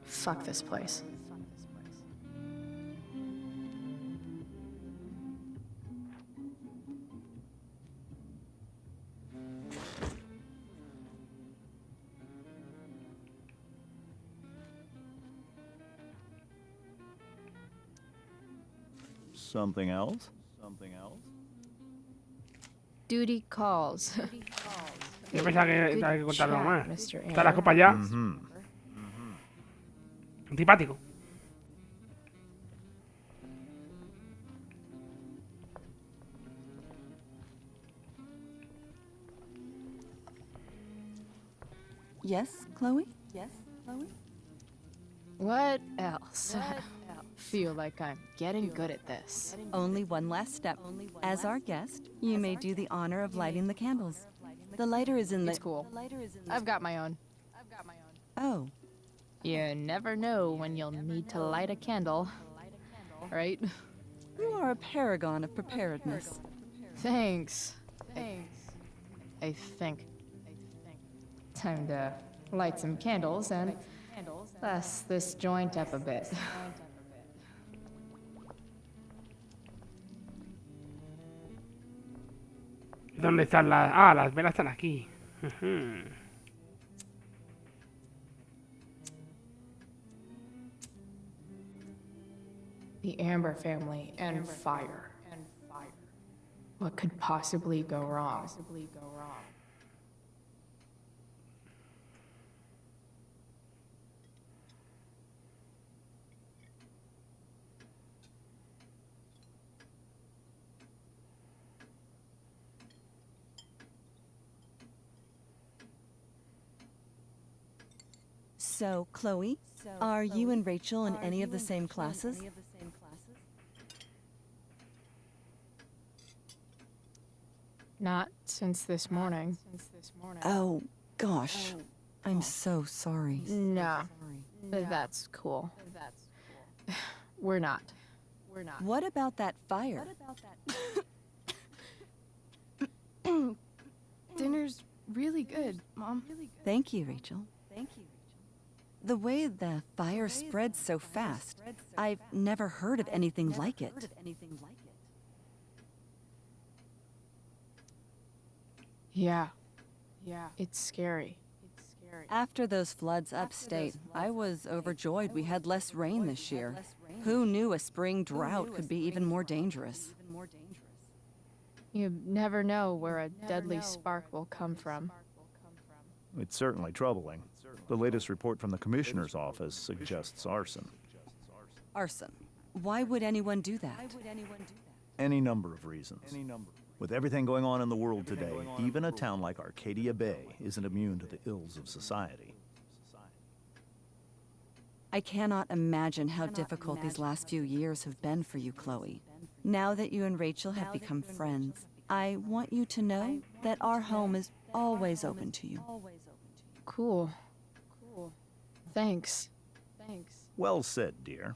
B: Fuck this place.
L: Something else? Something else?
B: Duty calls.
A: Yo pensaba que
B: Good
A: había que contarlo
B: chat,
A: más.
B: Mr.
A: Está la copa ya. Antipático.
M: Yes, Chloe? Yes, Chloe?
B: What else? Feel like I'm getting good at this.
M: Only one last step. As our guest, you may do the honor of lighting the candles. The lighter is in the...
B: It's cool. I've got my own.
M: Oh.
B: You never know when you'll need to light a candle. Right?
M: You are a paragon of preparedness.
B: Thanks. I think. Time to light some candles and bust this joint up a bit.
A: ¿Dónde están las...? Ah, las velas están aquí. Ujú.
B: The Amber family and fire. What could possibly go wrong?
M: So, Chloe, are you and Rachel in any of the same classes?
B: Not since this morning.
M: Oh, gosh. I'm so sorry.
B: No, that's cool. We're not.
M: What about that fire?
I: Dinner's really good, Mom.
M: Thank you, Rachel. The way the fire spreads so fast, I've never heard of anything like it.
B: Yeah. It's scary.
M: After those floods upstate, I was overjoyed we had less rain this year. Who knew a spring drought could be even more dangerous?
B: You never know where a deadly spark will come from.
L: It's certainly troubling. The latest report from the Commissioner's office suggests arson.
M: Arson. Why would anyone do that?
L: Any number of reasons. With everything going on in the world today, even a town like Arcadia Bay isn't immune to the ills of society.
M: I cannot imagine how difficult these last few years have been for you, Chloe. Now that you and Rachel have become friends, I want you to know that our home is always open to you.
B: Cool. Thanks.
L: Well said, dear.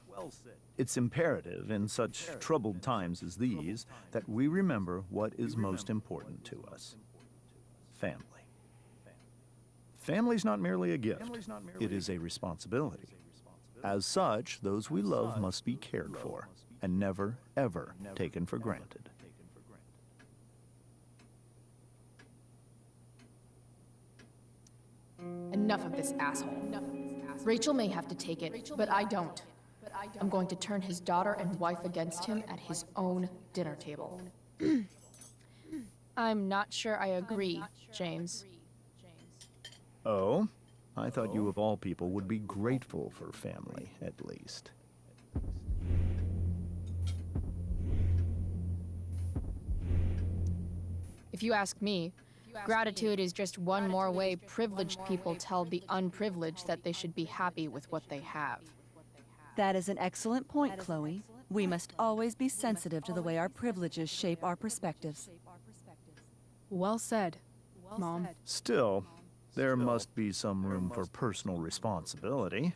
L: It's imperative in such troubled times as these that we remember what is most important to us. Family. Family's not merely a gift, it is a responsibility. As such, those we love must be cared for and never, ever taken for granted.
B: Enough of this asshole. Rachel may have to take it, but I don't. I'm going to turn his daughter and wife against him at his own dinner table. I'm not sure I agree, James.
L: Oh? I thought you of all people would be grateful for family, at least.
B: If you ask me, gratitude is just one more way privileged people tell the unprivileged that they should be happy with what they have.
M: That is an excellent point, Chloe. We must always be sensitive to the way our privileges shape our perspectives.
I: Well said, Mom.
L: Still, there must be some room for personal responsibility.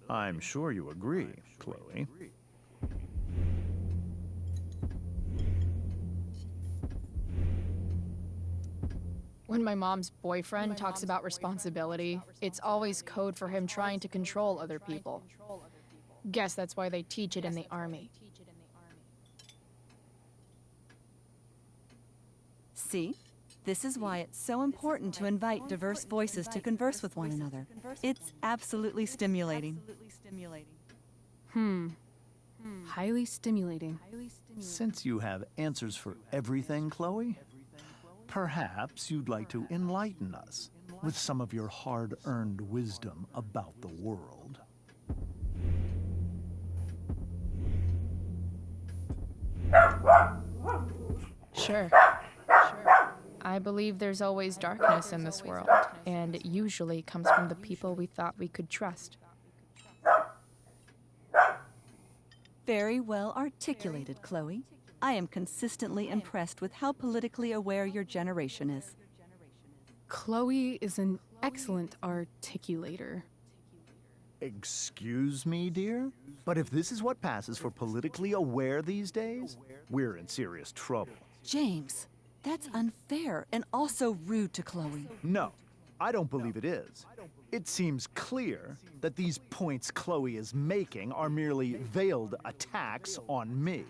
L: I'm sure you agree, Chloe.
B: When my mom's boyfriend talks about responsibility, it's always code for him trying to control other people. Guess that's why they teach it in the army.
M: See? This is why it's so important to invite diverse voices to converse with one another. It's absolutely stimulating.
I: Highly stimulating.
L: Since you have answers for everything, Chloe, perhaps you'd like to enlighten us with some of your hard-earned wisdom about the world.
B: Sure. I believe there's always darkness in this world, and it usually comes from the people we thought we could trust.
M: Very well articulated, Chloe. I am consistently impressed with how politically aware your generation is.
I: Chloe is an excellent articulator.
L: Excuse me, dear? But if this is what passes for politically aware these days, we're in serious trouble.
M: James, that's unfair and also rude to Chloe.
L: No, I don't believe it is. It seems clear that these points Chloe is making are merely veiled attacks on me.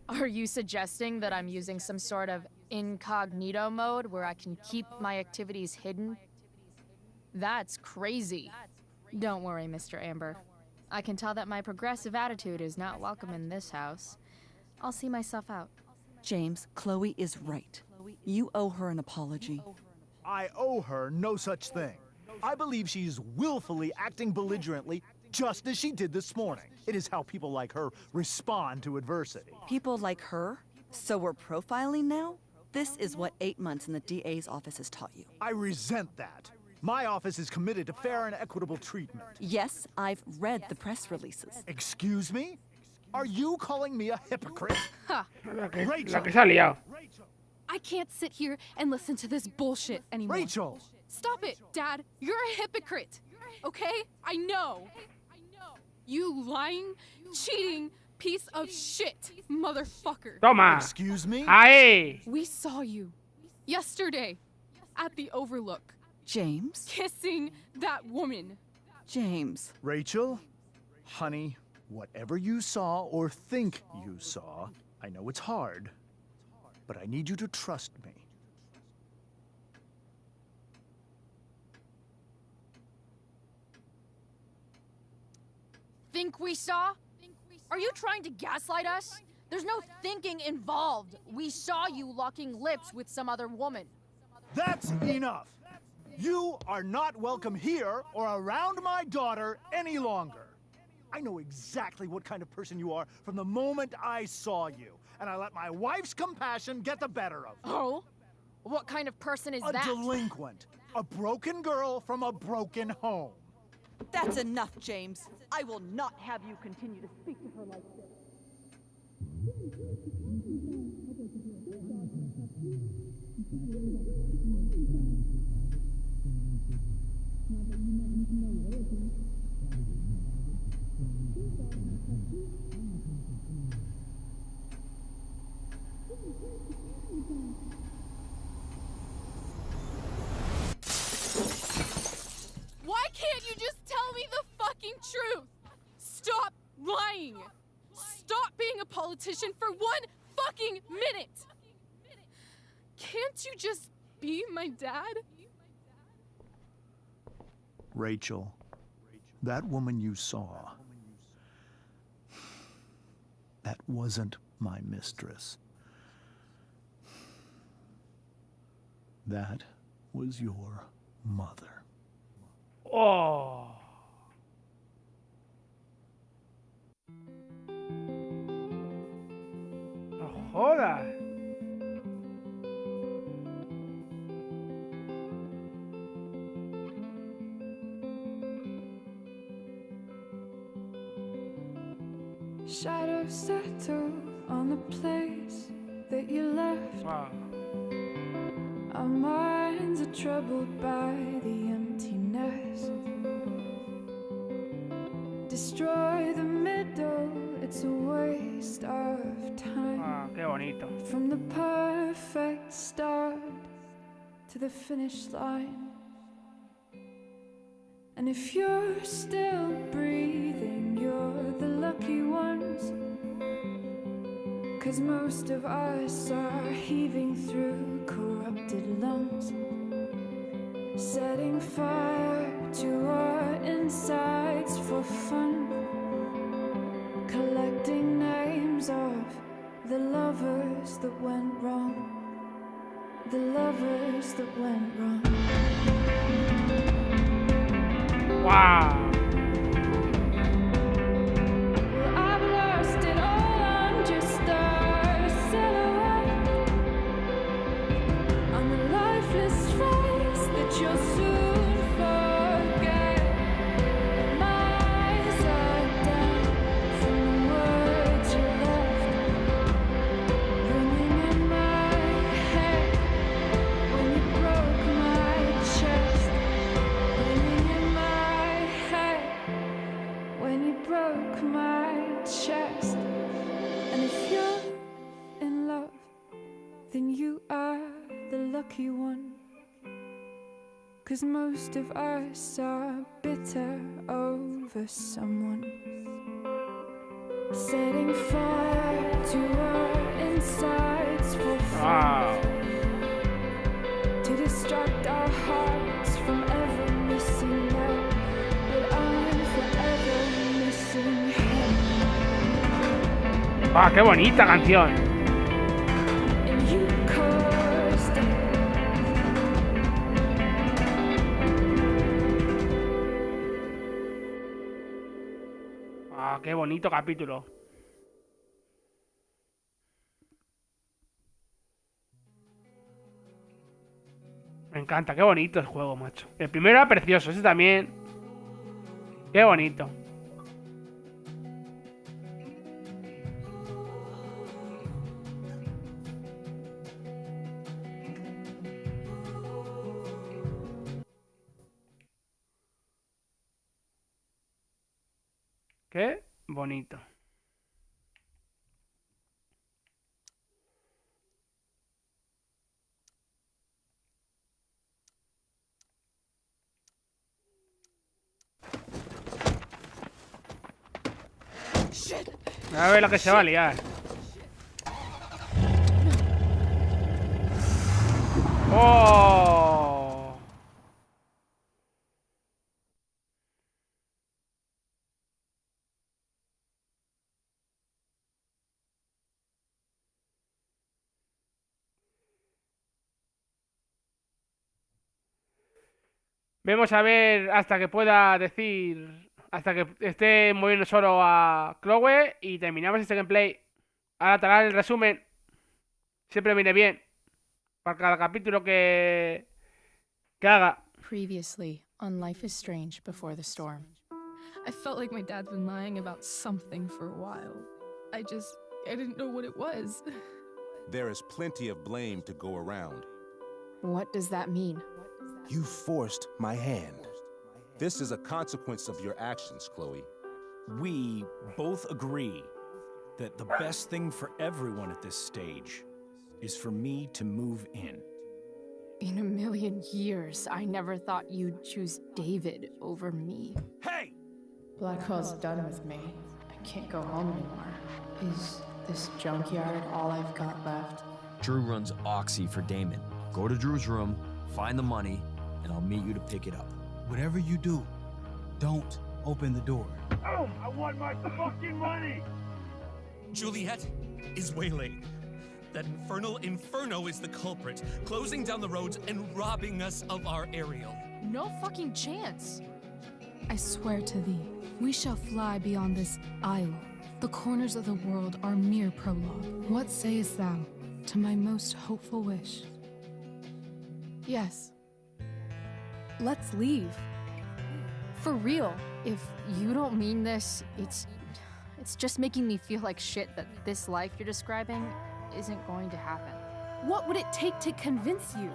B: Are you suggesting that I'm using some sort of incognito mode where I can keep my activities hidden? That's crazy. Don't worry, Mr. Amber. I can tell that my progressive attitude is not welcome in this house. I'll see myself out.
M: James, Chloe is right. You owe her an apology.
L: I owe her no such thing. I believe she's willfully acting belligerently just as she did this morning. It is how people like her respond to adversity.
M: People like her? So we're profiling now? This is what 8 months in the DA's office has taught you.
L: I resent that. My office is committed to fair and equitable treatment.
M: Yes, I've read the press releases.
L: Excuse me? Are you calling me a hypocrite?
I: Ha!
A: La que se ha liado.
I: I can't sit here and listen to this bullshit anymore.
L: Rachel!
I: Stop it, Dad. You're a hypocrite. Okay? I know. You lying, cheating piece of shit, motherfucker.
A: Toma.
L: Excuse me?
A: Ahí.
I: We saw you yesterday at the Overlook.
M: James?
I: Kissing that woman.
M: James.
L: Rachel? Honey, whatever you saw or think you saw, I know it's hard, but I need you to trust me.
N: Think we saw? Are you trying to gaslight us? There's no thinking involved. We saw you locking lips with some other woman.
L: That's enough! You are not welcome here or around my daughter any longer. I know exactly what kind of person you are from the moment I saw you, and I let my wife's compassion get the better of me.
N: Oh? What kind of person is that?
L: A delinquent. A broken girl from a broken home.
M: That's enough, James. I will not have you continue to speak to her like this.
I: Why can't you just tell me the fucking truth? Stop lying. Stop being a politician for 1 fucking minute. Can't you just be my dad?
L: Rachel, that woman you saw, that wasn't my mistress. That was your mother.
A: Oh. No jodas.
K: Shadows settle on the place that you left.
A: Wow.
K: Our minds are troubled by the emptiness. Destroy the middle, it's a waste of time.
A: Ah, qué bonito.
K: From the perfect start to the finish line. And if you're still breathing, you're the lucky ones. 'Cause most of us are heaving through corrupted lungs, setting fire to our insides for fun, collecting names of the lovers that went wrong, the lovers that went wrong.
A: Wow.
K: Well, I've lost it all, I'm just a silhouette on the lifeless face that you'll soon forget. My eyes are down from the words you left, ringing in my head when you broke my chest, ringing in my head when you broke my chest. And if you're in love, then you are the lucky one. 'Cause most of us are bitter over someone, setting fire to our insides for fun,
A: Wow.
K: to distract our hearts from ever missing love. But I'm forever missing him.
A: Ah, qué bonita canción.
K: And you caused it.
A: Ah, qué bonito capítulo. Me encanta, qué bonito el juego, macho. El primero era precioso, ese también. Qué bonito. Qué bonito. A ver lo que se va a liar. ¡Oh! Vemos a ver hasta que pueda decir... Hasta que esté moviendo solo a Chloe y terminamos este gameplay. Ahora te haré el resumen. Siempre viene bien. Para cada capítulo que haga.
B: Previously on Life is Strange Before the Storm.
I: I felt like my dad's been lying about something for a while. I didn't know what it was.
O: There is plenty of blame to go around.
B: What does that mean?
O: You forced my hand. This is a consequence of your actions, Chloe.
P: We both agree that the best thing for everyone at this stage is for me to move in.
B: In a million years, I never thought you'd choose David over me.
P: Hey!
B: Blackwell's done with me. I can't go home anymore. Is this junkyard all I've got left?
Q: Drew runs Oxy for Damon. Go to Drew's room, find the money, and I'll meet you to pick it up. Whatever you do, don't open the door.
R: Oh, I want my fucking money!
D: Juliet is waylaid. That infernal inferno is the culprit, closing down the roads and robbing us of our aerial.
N: No fucking chance.
B: I swear to thee, we shall fly beyond this isle. The corners of the world are mere prologue. What sayest thou to my most hopeful wish? Yes. Let's leave. For real.
N: If you don't mean this, it's just making me feel like shit that this life you're describing isn't going to happen.
I: What would it take to convince you?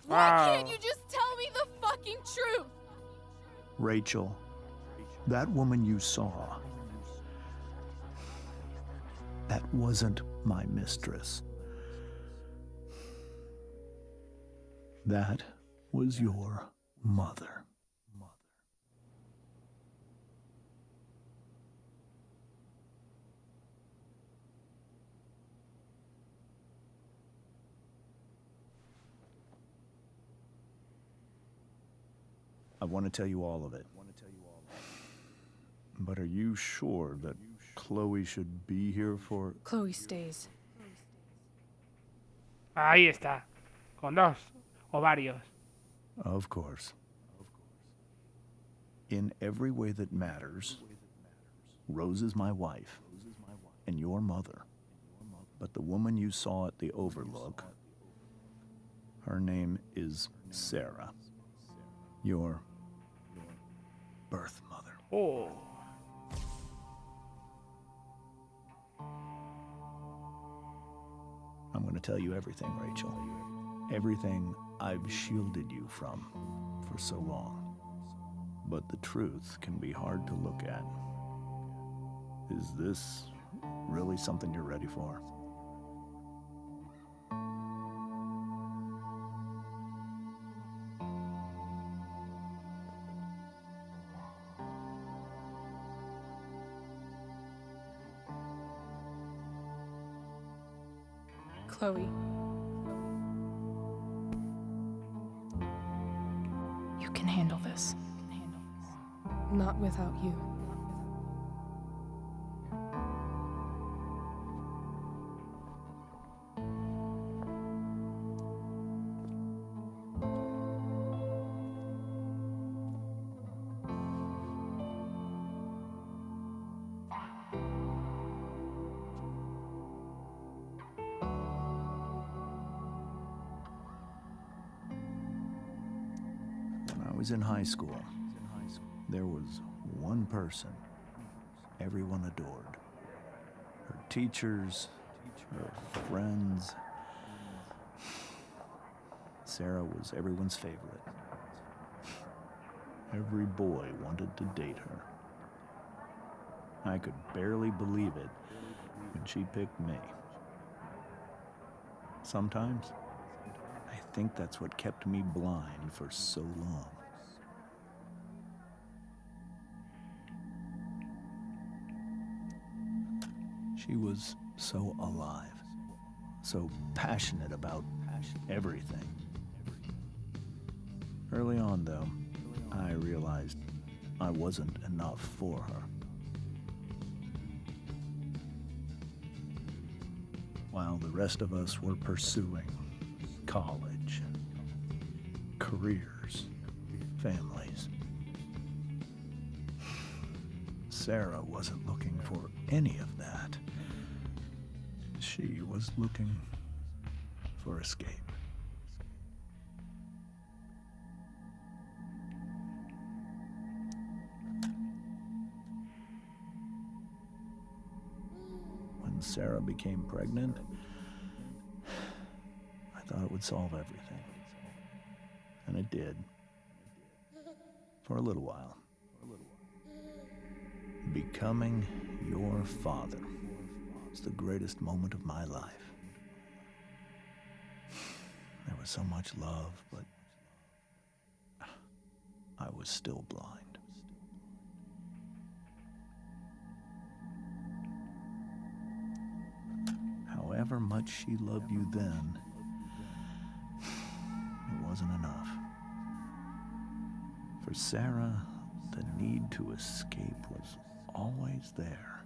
N: Why can't you just tell me the fucking truth?
L: Rachel, that woman you saw, that wasn't my mistress. That was your mother. I want to tell you all of it. But are you sure that Chloe should be here for...
I: Chloe stays.
A: Ahí está. Con dos o varios.
L: Of course. In every way that matters, Rose is my wife and your mother. But the woman you saw at the Overlook, her name is Sarah. Your birth mother.
A: Oh.
L: I'm going to tell you everything, Rachel. Everything I've shielded you from for so long. But the truth can be hard to look at. Is this really something you're ready for?
I: Chloe. You can handle this. Not without you.
L: When I was in high school, there was one person everyone adored. Her teachers, her friends. Sarah was everyone's favorite. Every boy wanted to date her. I could barely believe it when she picked me. Sometimes, I think that's what kept me blind for so long. She was so alive, so passionate about everything. Early on, though, I realized I wasn't enough for her. While the rest of us were pursuing college, careers, families, Sarah wasn't looking for any of that. She was looking for escape. When Sarah became pregnant, I thought it would solve everything. And it did. For a little while. Becoming your father was the greatest moment of my life. There was so much love, but I was still blind. However much she loved you then, it wasn't enough. For Sarah, the need to escape was always there.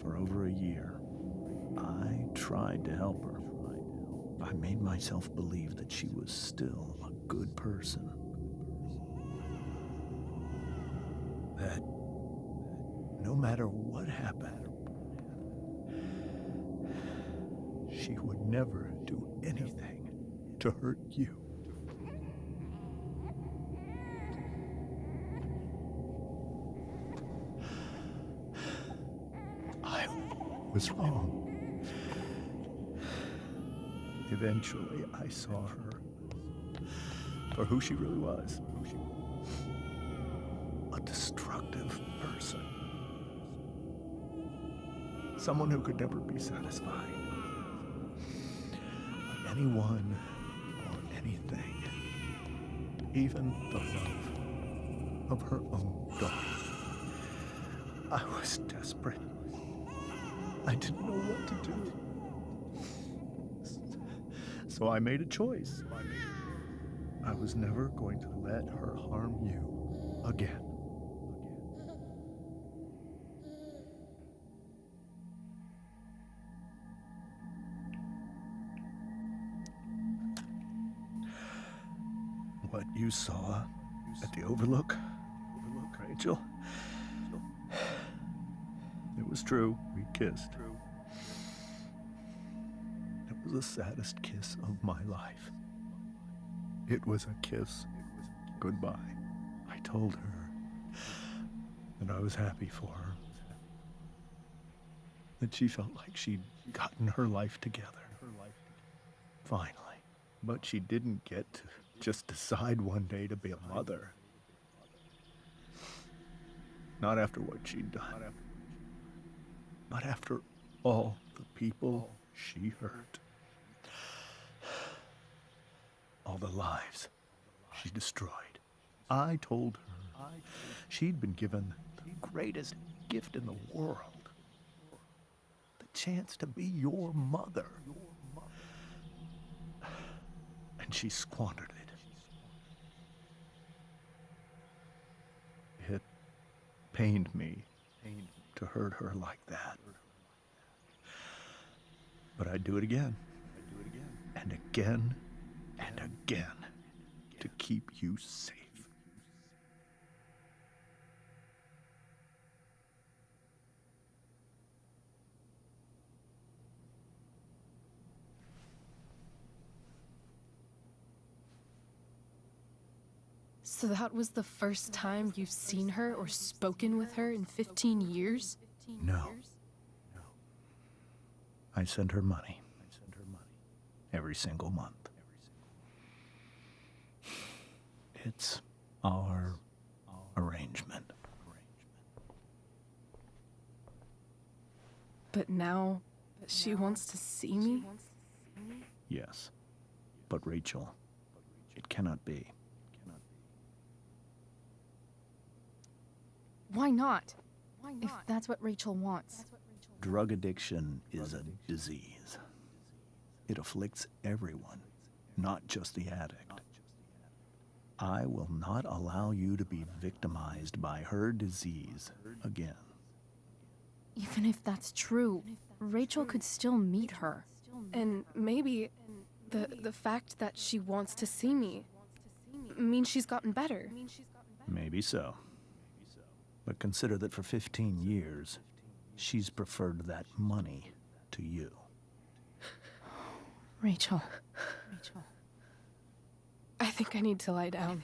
L: For over a year, I tried to help her. I made myself believe that she was still a good person. That no matter what happened, she would never do anything to hurt you. I was wrong. Eventually, I saw her for who she really was. A destructive person. Someone who could never be satisfied by anyone or anything. Even the love of her own daughter. I was desperate. I didn't know what to do. So I made a choice. I was never going to let her harm you again. What you saw at the Overlook, Rachel, it was true. We kissed. It was the saddest kiss of my life. It was a kiss goodbye. I told her that I was happy for her. That she felt like she'd gotten her life together. Finally. But she didn't get to just decide one day to be a mother. Not after what she'd done. Not after all the people she hurt. All the lives she destroyed. I told her she'd been given the greatest gift in the world. The chance to be your mother. And she squandered it. It pained me to hurt her like that. But I'd do it again. And again. And again. To keep you safe.
I: So that was the first time you've seen her or spoken with her in 15 years?
L: No. I send her money. Every single month. It's our arrangement.
I: But now she wants to see me?
L: Yes. But Rachel, it cannot be.
I: Why not? If that's what Rachel wants.
L: Drug addiction is a disease. It afflicts everyone, not just the addict. I will not allow you to be victimized by her disease again.
I: Even if that's true, Rachel could still meet her. And maybe the fact that she wants to see me means she's gotten better.
L: Maybe so. But consider that for 15 years, she's preferred that money to you.
I: Rachel. I think I need to lie down.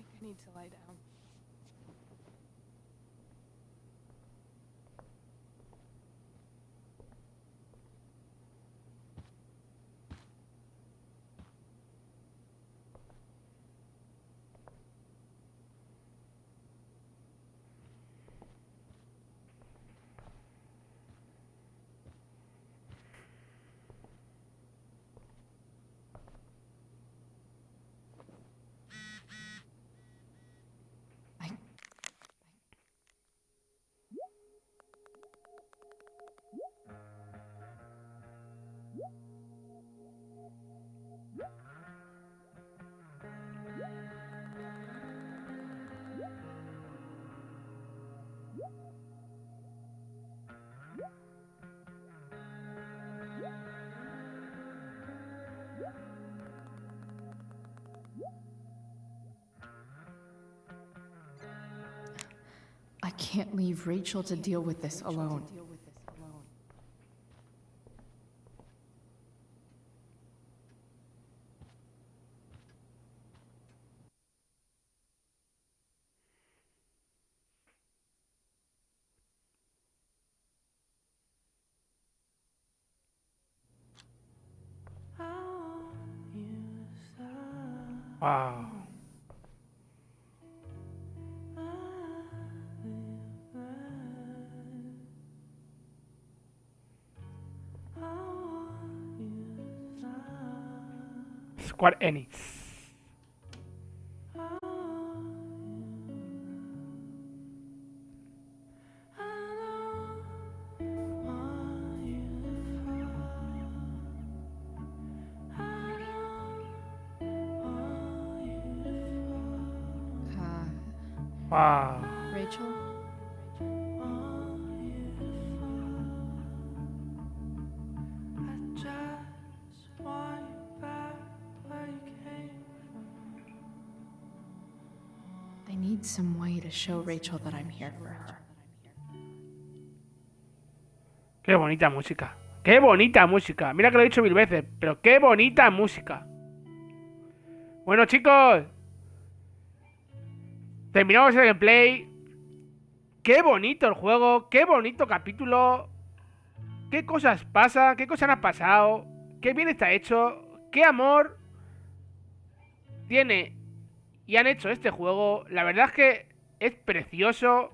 B: can't leave Rachel to deal with this alone.
A: Wow. Square Enix. Wow.
B: Rachel? I need some way to show Rachel that I'm here for her.
A: Qué bonita música. Qué bonita música. Mira que lo he dicho 1000 veces, pero qué bonita música. Bueno, chicos, terminamos el gameplay. Qué bonito el juego, qué bonito capítulo. Qué cosas pasan, qué cosas han pasado. Qué bien está hecho. Qué amor tiene y han hecho este juego. La verdad es que es precioso.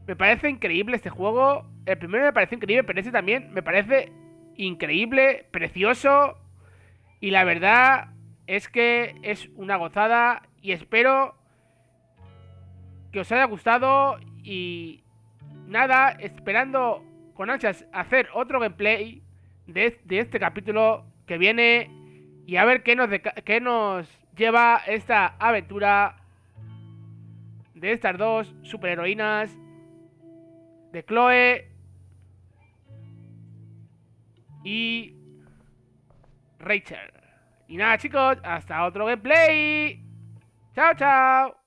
A: Me parece increíble este juego. El primero me pareció increíble, pero este también me parece increíble, precioso. Y la verdad es que es una gozada. Y espero que os haya gustado. Y nada, esperando con ansias hacer otro gameplay de este capítulo que viene. Y a ver qué nos lleva esta aventura de estas dos superheroínas, de Chloe y Rachel. Y nada, chicos, hasta otro gameplay. Chao, chao.